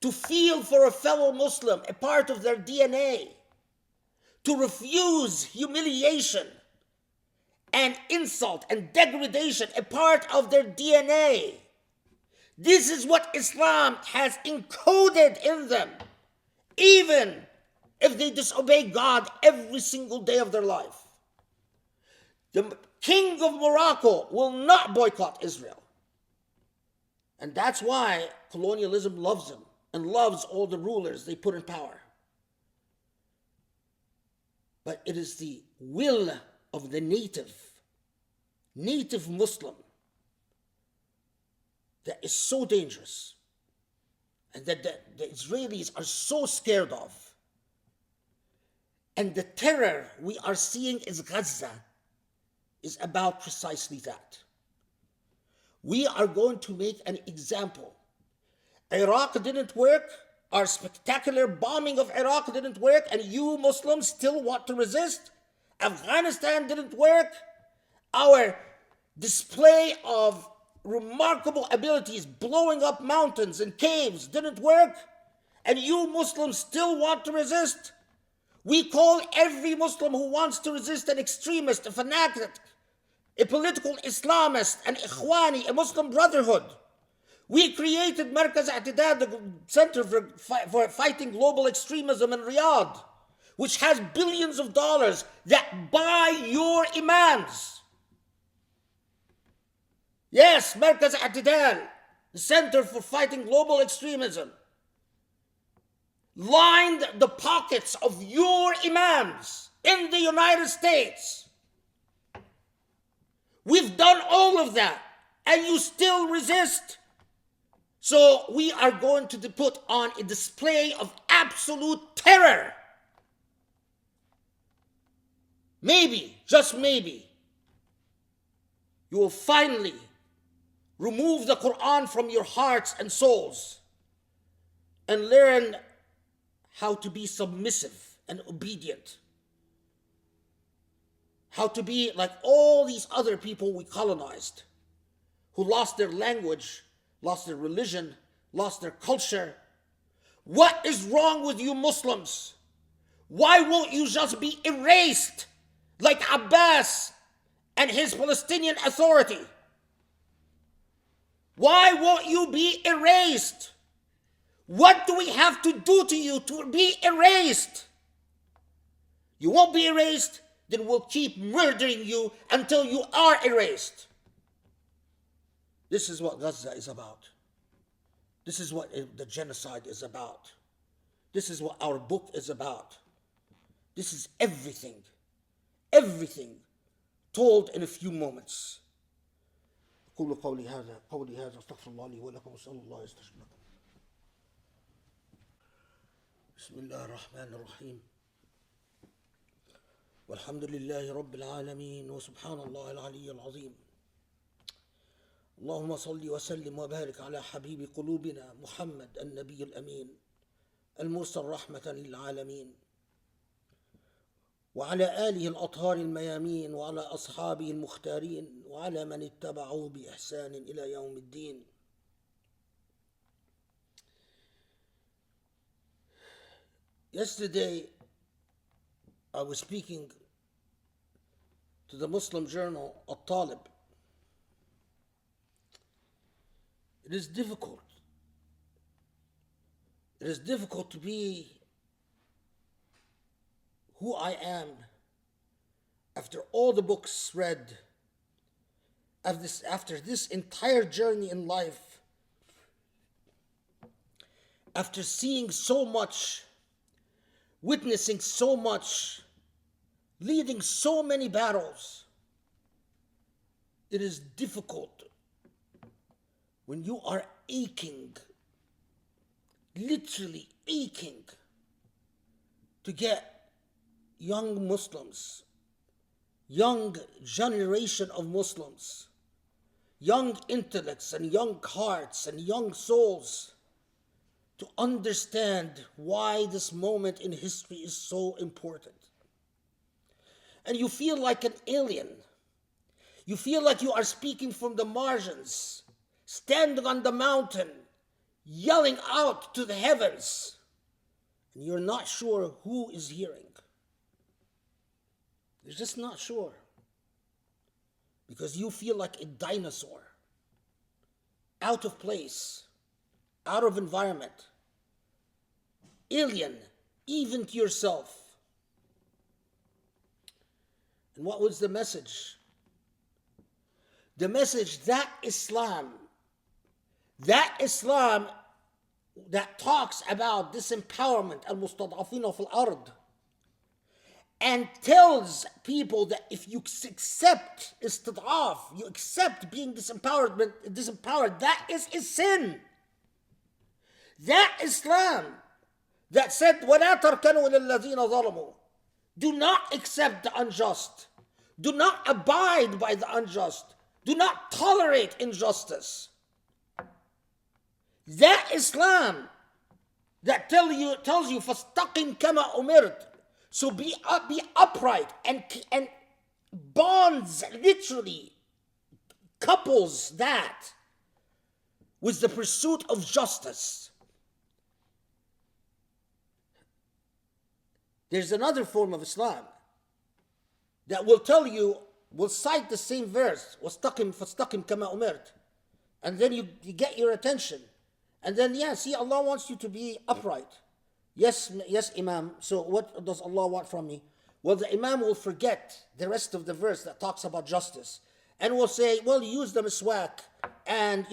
To feel for a fellow Muslim, a part of their DNA. To refuse humiliation and insult and degradation, a part of their DNA. This is what Islam has encoded in them, even if they disobey God every single day of their life. The king of Morocco will not boycott Israel. And that's why colonialism loves them and loves all the rulers they put in power. But it is the will of the native Muslim that is so dangerous and that the Israelis are so scared of. And the terror we are seeing in Gaza is about precisely that. We are going to make an example. Iraq didn't work. Our spectacular bombing of Iraq didn't work, and you Muslims still want to resist. Afghanistan didn't work. Our display of remarkable abilities, blowing up mountains and caves, didn't work, and you Muslims still want to resist. We call every Muslim who wants to resist an extremist, a fanatic, a political Islamist, an Ikhwani, a Muslim Brotherhood. We created Markaz I'tidad, the Center for Fighting Global Extremism in Riyadh, which has billions of dollars that buy your imams. Yes, Markaz I'tidal, the Center for Fighting Global Extremism, lined the pockets of your imams in the United States. We've done all of that, and you still resist. So we are going to put on a display of absolute terror. Maybe, just maybe, you will finally remove the Quran from your hearts and souls and learn how to be submissive and obedient. How to be like all these other people we colonized, who lost their language, lost their religion, lost their culture. What is wrong with you Muslims? Why won't you just be erased like Abbas and his Palestinian Authority? Why won't you be erased? What do we have to do to you to be erased? You won't be erased, then we'll keep murdering you until you are erased. This is what Gaza is about. This is what the genocide is about. This is what our book is about. This is everything told in a few moments. أقول قولي هذا أستغفر الله لي ولكم وأسأل الله يستجيب لكم. بسم الله الرحمن الرحيم. والحمد لله رب العالمين وسبحان الله العلي العظيم. اللهم صل وسلم وبارك على حبيب قلوبنا محمد النبي الأمين المرسل رحمة للعالمين، وعلى آله الأطهار الميامين، وعلى أصحابه المختارين، وعلى من اتبعوه بإحسان إلى يوم الدين. Yesterday, I was speaking to the Muslim journal At-Talib. It is difficult. It is difficult to be who I am after all the books read, after this entire journey in life, after seeing so much, witnessing so much, leading so many battles. It is difficult when you are aching, literally aching, to get young Muslims, young generation of Muslims, young intellects and young hearts and young souls to understand why this moment in history is so important. And you feel like an alien. You feel like you are speaking from the margins, standing on the mountain, yelling out to the heavens, and you're not sure who is hearing. You're just not sure, because you feel like a dinosaur, out of place, out of environment, alien, even to yourself. And what was the message? The message that Islam that talks about disempowerment, al-mustad'afina fil ard, and tells people that if you accept istid'af, you accept being disempowered, that is a sin. That Islam that said, وَلَا تَرْكَنُوا لِلَّذِينَ ظَلَمُوا, do not accept the unjust, do not abide by the unjust, do not tolerate injustice. That Islam that tells you فَاسْتَقِمْ كَمَا أُمِرْتَ, so be upright, and bonds, literally couples that with the pursuit of justice. There's another form of Islam that will tell you, will cite the same verse, وَاسْتَقِمْ فَاسْتَقِمْ كَمَا أُمِرْتَ, and then you get your attention. And then, see, Allah wants you to be upright. Yes, Imam, so what does Allah want from me? Well, the Imam will forget the rest of the verse that talks about justice. and will say, well, use the miswak and,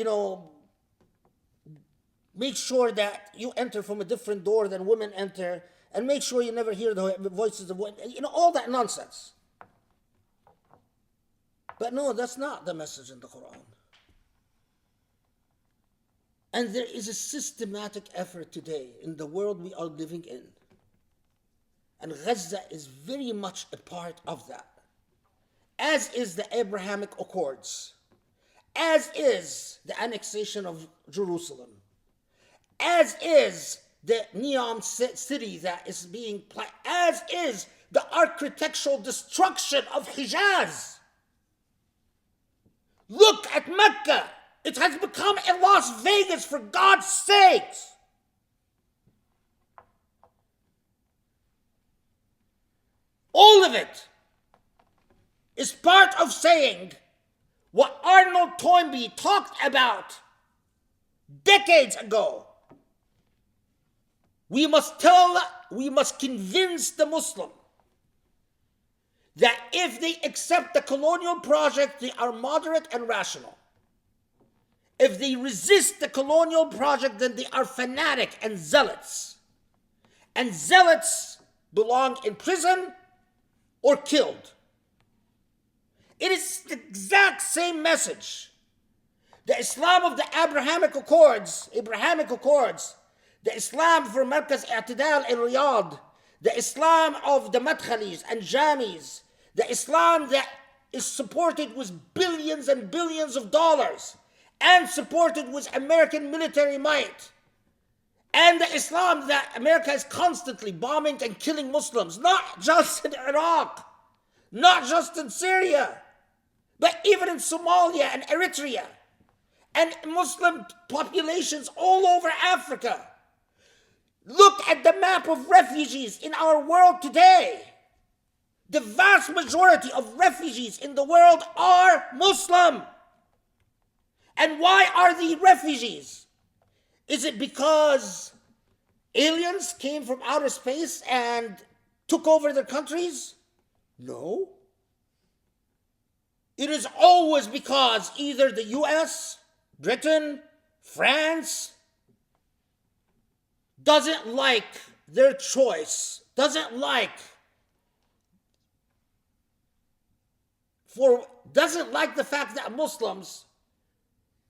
make sure that you enter from a different door than women enter, and make sure you never hear the voices of women, all that nonsense. But no, that's not the message in the Quran. And there is a systematic effort today in the world we are living in. And Gaza is very much a part of that. As is the Abrahamic Accords. As is the annexation of Jerusalem. As is the Neom city that is being planned. As is the architectural destruction of Hijaz. Look at Mecca. It has become a Las Vegas, for God's sake. All of it is part of saying what Arnold Toynbee talked about decades ago. We must convince the Muslim that if they accept the colonial project, they are moderate and rational. If they resist the colonial project, then they are fanatic and zealots. And zealots belong in prison or killed. It is the exact same message. The Islam of the Abrahamic Accords, the Islam for Markaz I'tidal in Riyadh, the Islam of the Madkhalis and Jamis, the Islam that is supported with billions and billions of dollars, and supported with American military might, and the Islam that America is constantly bombing and killing Muslims, not just in Iraq, not just in Syria, but even in Somalia and Eritrea, and Muslim populations all over Africa. Look at the map of refugees in our world today. The vast majority of refugees in the world are Muslim. And why are they refugees? Is it because aliens came from outer space and took over their countries? No. It is always because either the US, Britain, France doesn't like their choice, doesn't like the fact that Muslims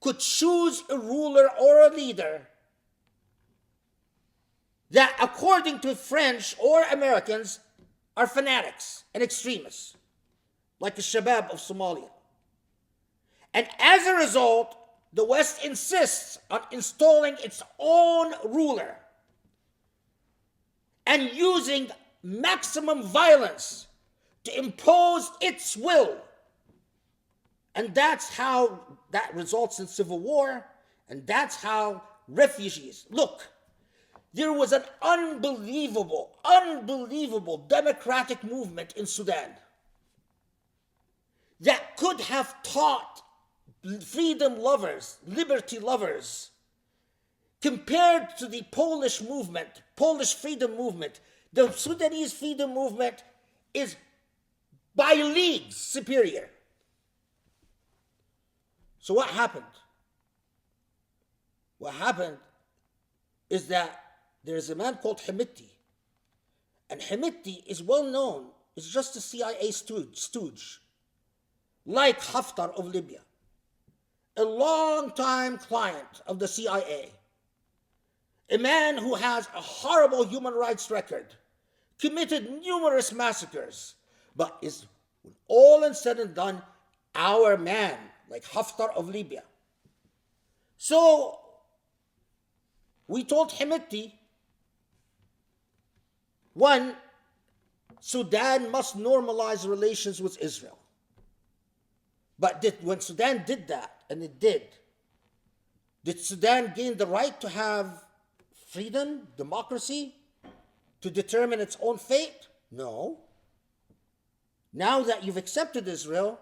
could choose a ruler or a leader that, according to French or Americans, are fanatics and extremists, like the Shabab of Somalia. And as a result, the West insists on installing its own ruler and using maximum violence to impose its will. And that's how that results in civil war, and that's how refugees. Look, there was an unbelievable democratic movement in Sudan that could have taught freedom lovers, liberty lovers, compared to the Polish freedom movement. The Sudanese freedom movement is by leagues superior. So what happened? What happened is that there is a man called Hemeti. And Hemeti is well known. It's just a CIA stooge. Like Haftar of Libya. A long-time client of the CIA. A man who has a horrible human rights record. Committed numerous massacres. But is, when all is said and done, our man. Like Haftar of Libya. So, we told Hemeti, one, Sudan must normalize relations with Israel. But when Sudan did that, and it did Sudan gain the right to have freedom, democracy, to determine its own fate? No. Now that you've accepted Israel,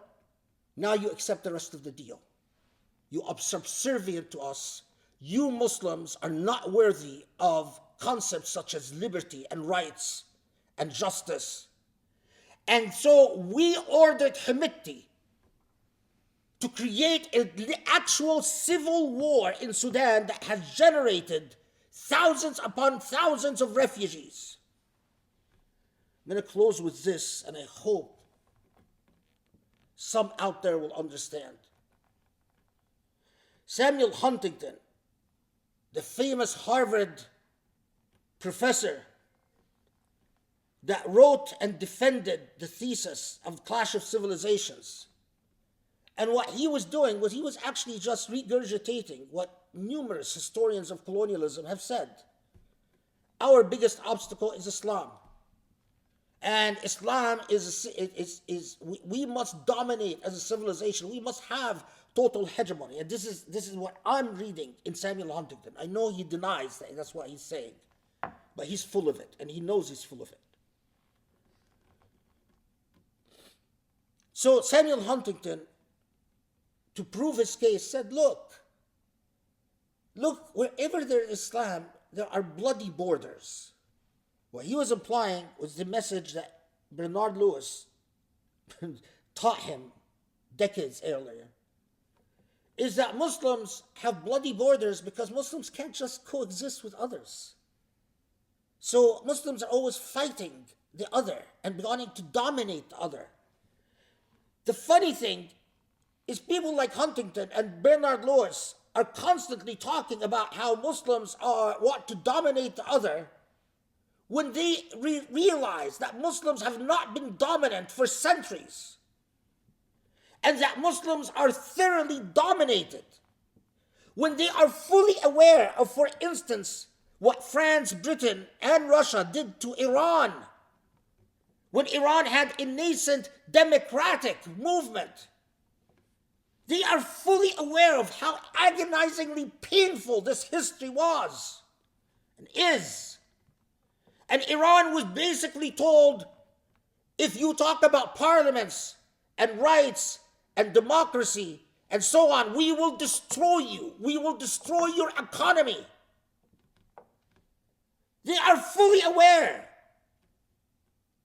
now you accept the rest of the deal. You are subservient to us. You Muslims are not worthy of concepts such as liberty and rights and justice. And so we ordered Hemeti to create an actual civil war in Sudan that has generated thousands upon thousands of refugees. I'm going to close with this, and I hope some out there will understand. Samuel Huntington, the famous Harvard professor that wrote and defended the thesis of Clash of Civilizations, and what he was doing was he was actually just regurgitating what numerous historians of colonialism have said. Our biggest obstacle is Islam. And Islam we must dominate as a civilization. We must have total hegemony. And this is what I'm reading in Samuel Huntington. I know he denies that, that's what he's saying. But he's full of it, and he knows he's full of it. So Samuel Huntington, to prove his case, said, look, wherever there is Islam, there are bloody borders. What he was implying was the message that Bernard Lewis taught him decades earlier, is that Muslims have bloody borders because Muslims can't just coexist with others. So Muslims are always fighting the other and wanting to dominate the other. The funny thing is people like Huntington and Bernard Lewis are constantly talking about how Muslims want to dominate the other, when they realize that Muslims have not been dominant for centuries, and that Muslims are thoroughly dominated, when they are fully aware of, for instance, what France, Britain, and Russia did to Iran, when Iran had a nascent democratic movement. They are fully aware of how agonizingly painful this history was and is. And Iran was basically told, if you talk about parliaments and rights and democracy and so on, we will destroy you. We will destroy your economy. They are fully aware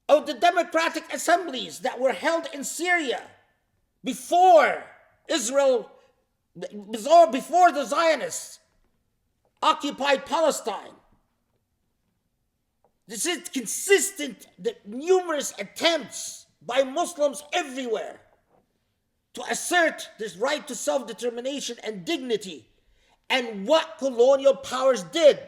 of the democratic assemblies that were held in Syria before Israel, before the Zionists occupied Palestine. This is consistent, the numerous attempts by Muslims everywhere to assert this right to self-determination and dignity. And what colonial powers did,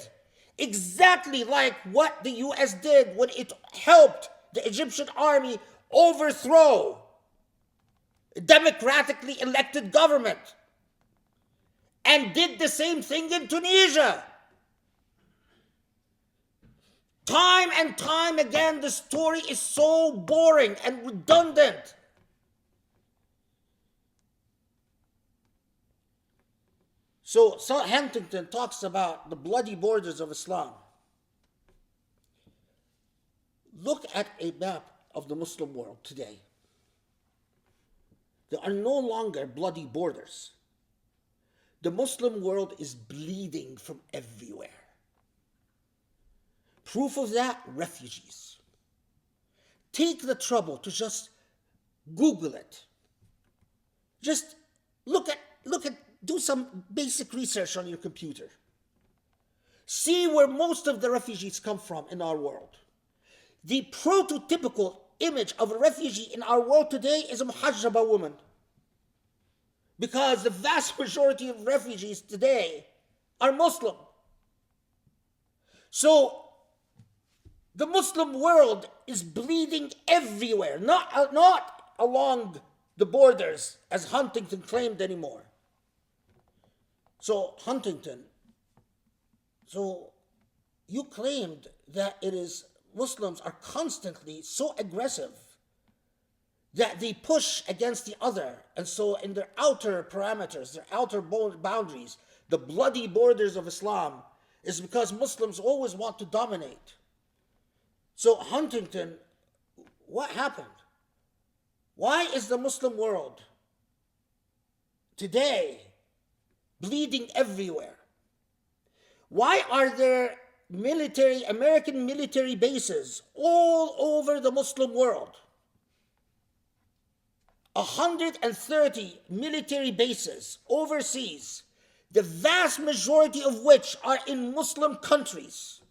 exactly like what the US did when it helped the Egyptian army overthrow a democratically elected government, and did the same thing in Tunisia. Time and time again, the story is so boring and redundant. So Huntington talks about the bloody borders of Islam. Look at a map of the Muslim world today. There are no longer bloody borders. The Muslim world is bleeding from everywhere. Proof of that, refugees. Take the trouble to just Google it. Just look at, do some basic research on your computer. See where most of the refugees come from in our world. The prototypical image of a refugee in our world today is a muhajjaba woman. Because the vast majority of refugees today are Muslim. So the Muslim world is bleeding everywhere, not along the borders as Huntington claimed anymore. So Huntington, so you claimed that it is Muslims are constantly so aggressive that they push against the other. And so in their outer parameters, their outer boundaries, the bloody borders of Islam, is because Muslims always want to dominate. So Huntington, what happened? Why is the Muslim world today bleeding everywhere? Why are there American military bases all over the Muslim world? 130 military bases overseas, the vast majority of which are in Muslim countries.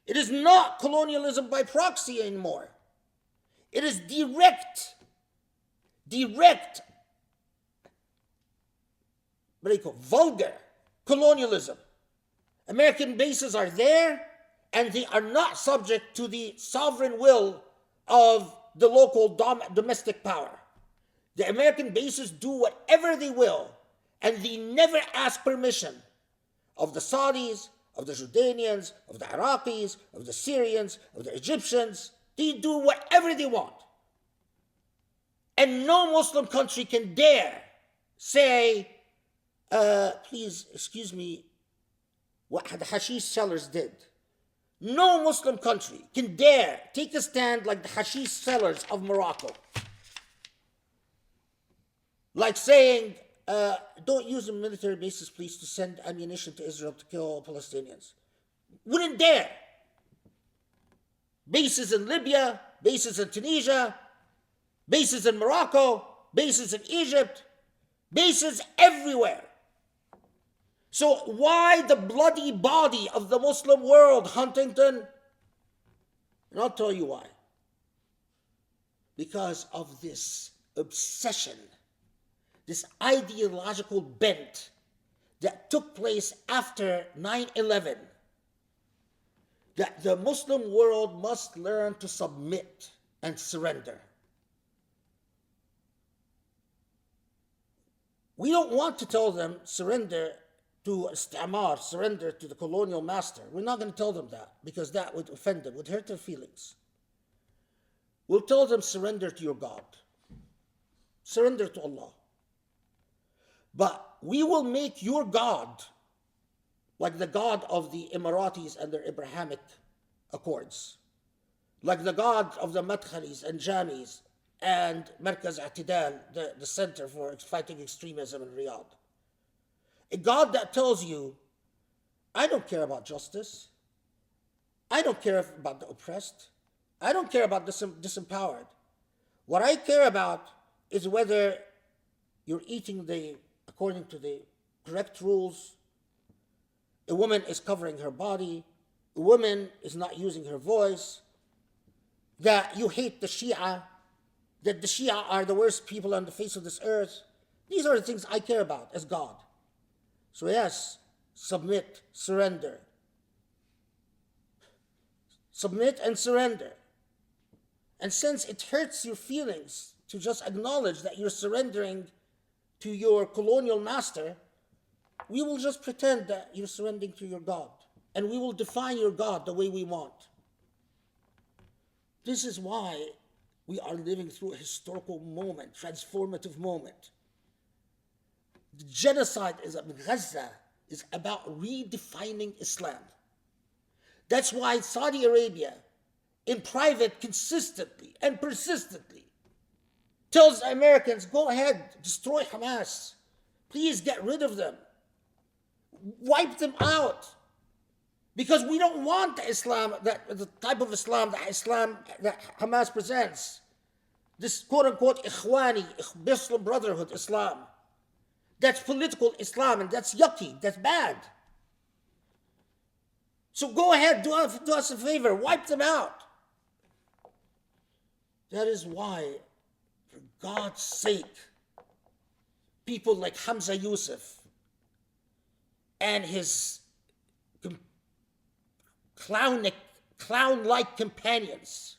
It is not colonialism by proxy anymore. It is direct, vulgar colonialism. American bases are there, and they are not subject to the sovereign will of the local domestic power. The American bases do whatever they will, and they never ask permission of the Saudis, of the Jordanians, of the Iraqis, of the Syrians, of the Egyptians. They do whatever they want. And no Muslim country can dare say, please, excuse me, what the hashish sellers did. No Muslim country can dare take a stand like the hashish sellers of Morocco. Like saying, don't use the military bases, please, to send ammunition to Israel to kill Palestinians. Wouldn't dare. Bases in Libya, bases in Tunisia, bases in Morocco, bases in Egypt, bases everywhere. So why the bloody body of the Muslim world, Huntington? And I'll tell you why. Because of this obsession, this ideological bent that took place after 9/11, that the Muslim world must learn to submit and surrender. We don't want to tell them surrender to istimar, surrender to the colonial master. We're not going to tell them that, because that would offend them, would hurt their feelings. We'll tell them surrender to your God. Surrender to Allah. But we will make your God like the God of the Emiratis and their Abrahamic Accords, like the God of the Madkhalis and Jamis and Markaz I'tidal, the Center for Fighting Extremism in Riyadh. A God that tells you, I don't care about justice. I don't care about the oppressed. I don't care about the disempowered. What I care about is whether you're eating according to the correct rules. A woman is covering her body. A woman is not using her voice. That you hate the Shia. That the Shia are the worst people on the face of this earth. These are the things I care about as God. So yes, submit, surrender. Submit and surrender. And since it hurts your feelings to just acknowledge that you're surrendering to your colonial master, we will just pretend that you're surrendering to your God. And we will define your God the way we want. This is why we are living through a historical moment, transformative moment. The genocide in Gaza is about redefining Islam. That's why Saudi Arabia, in private, consistently and persistently, tells the Americans, go ahead, destroy Hamas. Please get rid of them. Wipe them out. Because we don't want the type of Islam that Hamas presents. This quote-unquote Ikhwani, Muslim Brotherhood Islam. That's political Islam, and that's yucky, that's bad. So go ahead, do us a favor, wipe them out. That is why, for God's sake, people like Hamza Yusuf and his clown-like companions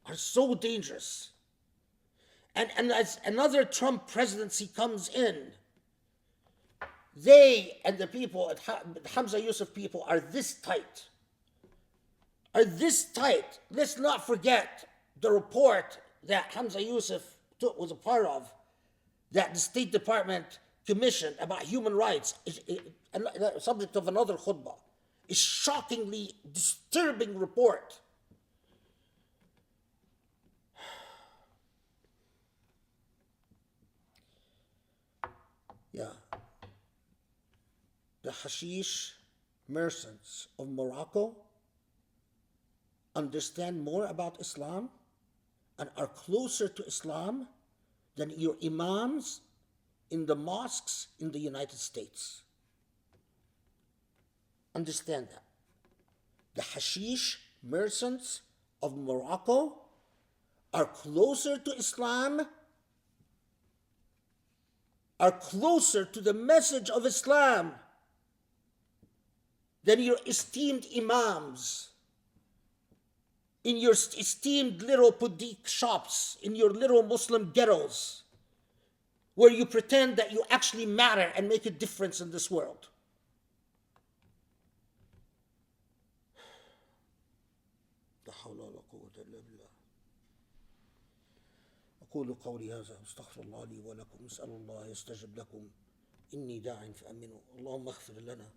are so dangerous. And as another Trump presidency comes in, they and the people, the Hamza Yusuf people, are this tight. Let's not forget the report that Hamza Yusuf was a part of, that the State Department commissioned about human rights, is the subject of another khutbah. A shockingly disturbing report. Yeah. The Hashish merchants of Morocco understand more about Islam and are closer to Islam than your imams in the mosques in the United States. Understand that. The Hashish merchants of Morocco are closer to Islam, are closer to the message of Islam than your esteemed imams in your esteemed little boutique shops, in your little Muslim ghettos, where you pretend that you actually matter and make a difference in this world. أقول قولي هذا واستغفر الله لي ولكم أسأل الله يستجب لكم إني داع فأمنوا اللهم اغفر لنا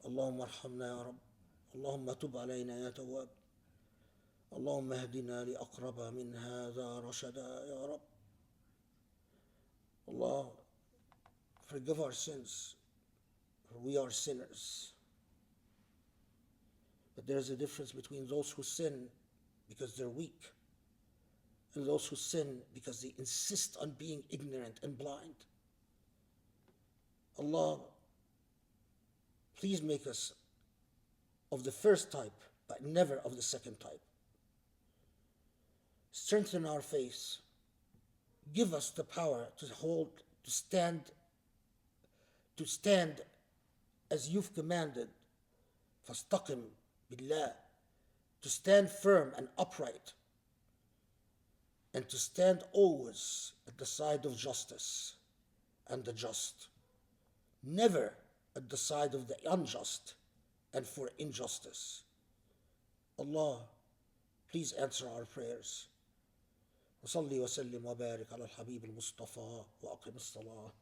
اللهم ارحمنا يا رب اللهم تب علينا يا تواب اللهم اهدنا لأقرب من هذا رشدا يا رب Allah, forgive our sins, for we are sinners. But there is a difference between those who sin because they're weak and those who sin because they insist on being ignorant and blind. Allah, please make us of the first type, but never of the second type. Strengthen our faith. Give us the power to stand as you've commanded. فَاسْتَقِمْ بِاللَّهِ, to stand firm and upright, and to stand always at the side of justice and the just, never at the side of the unjust and for injustice. Allah, please answer our prayers. وصلي وسلم وبارك على الحبيب المصطفى وأقم الصلاة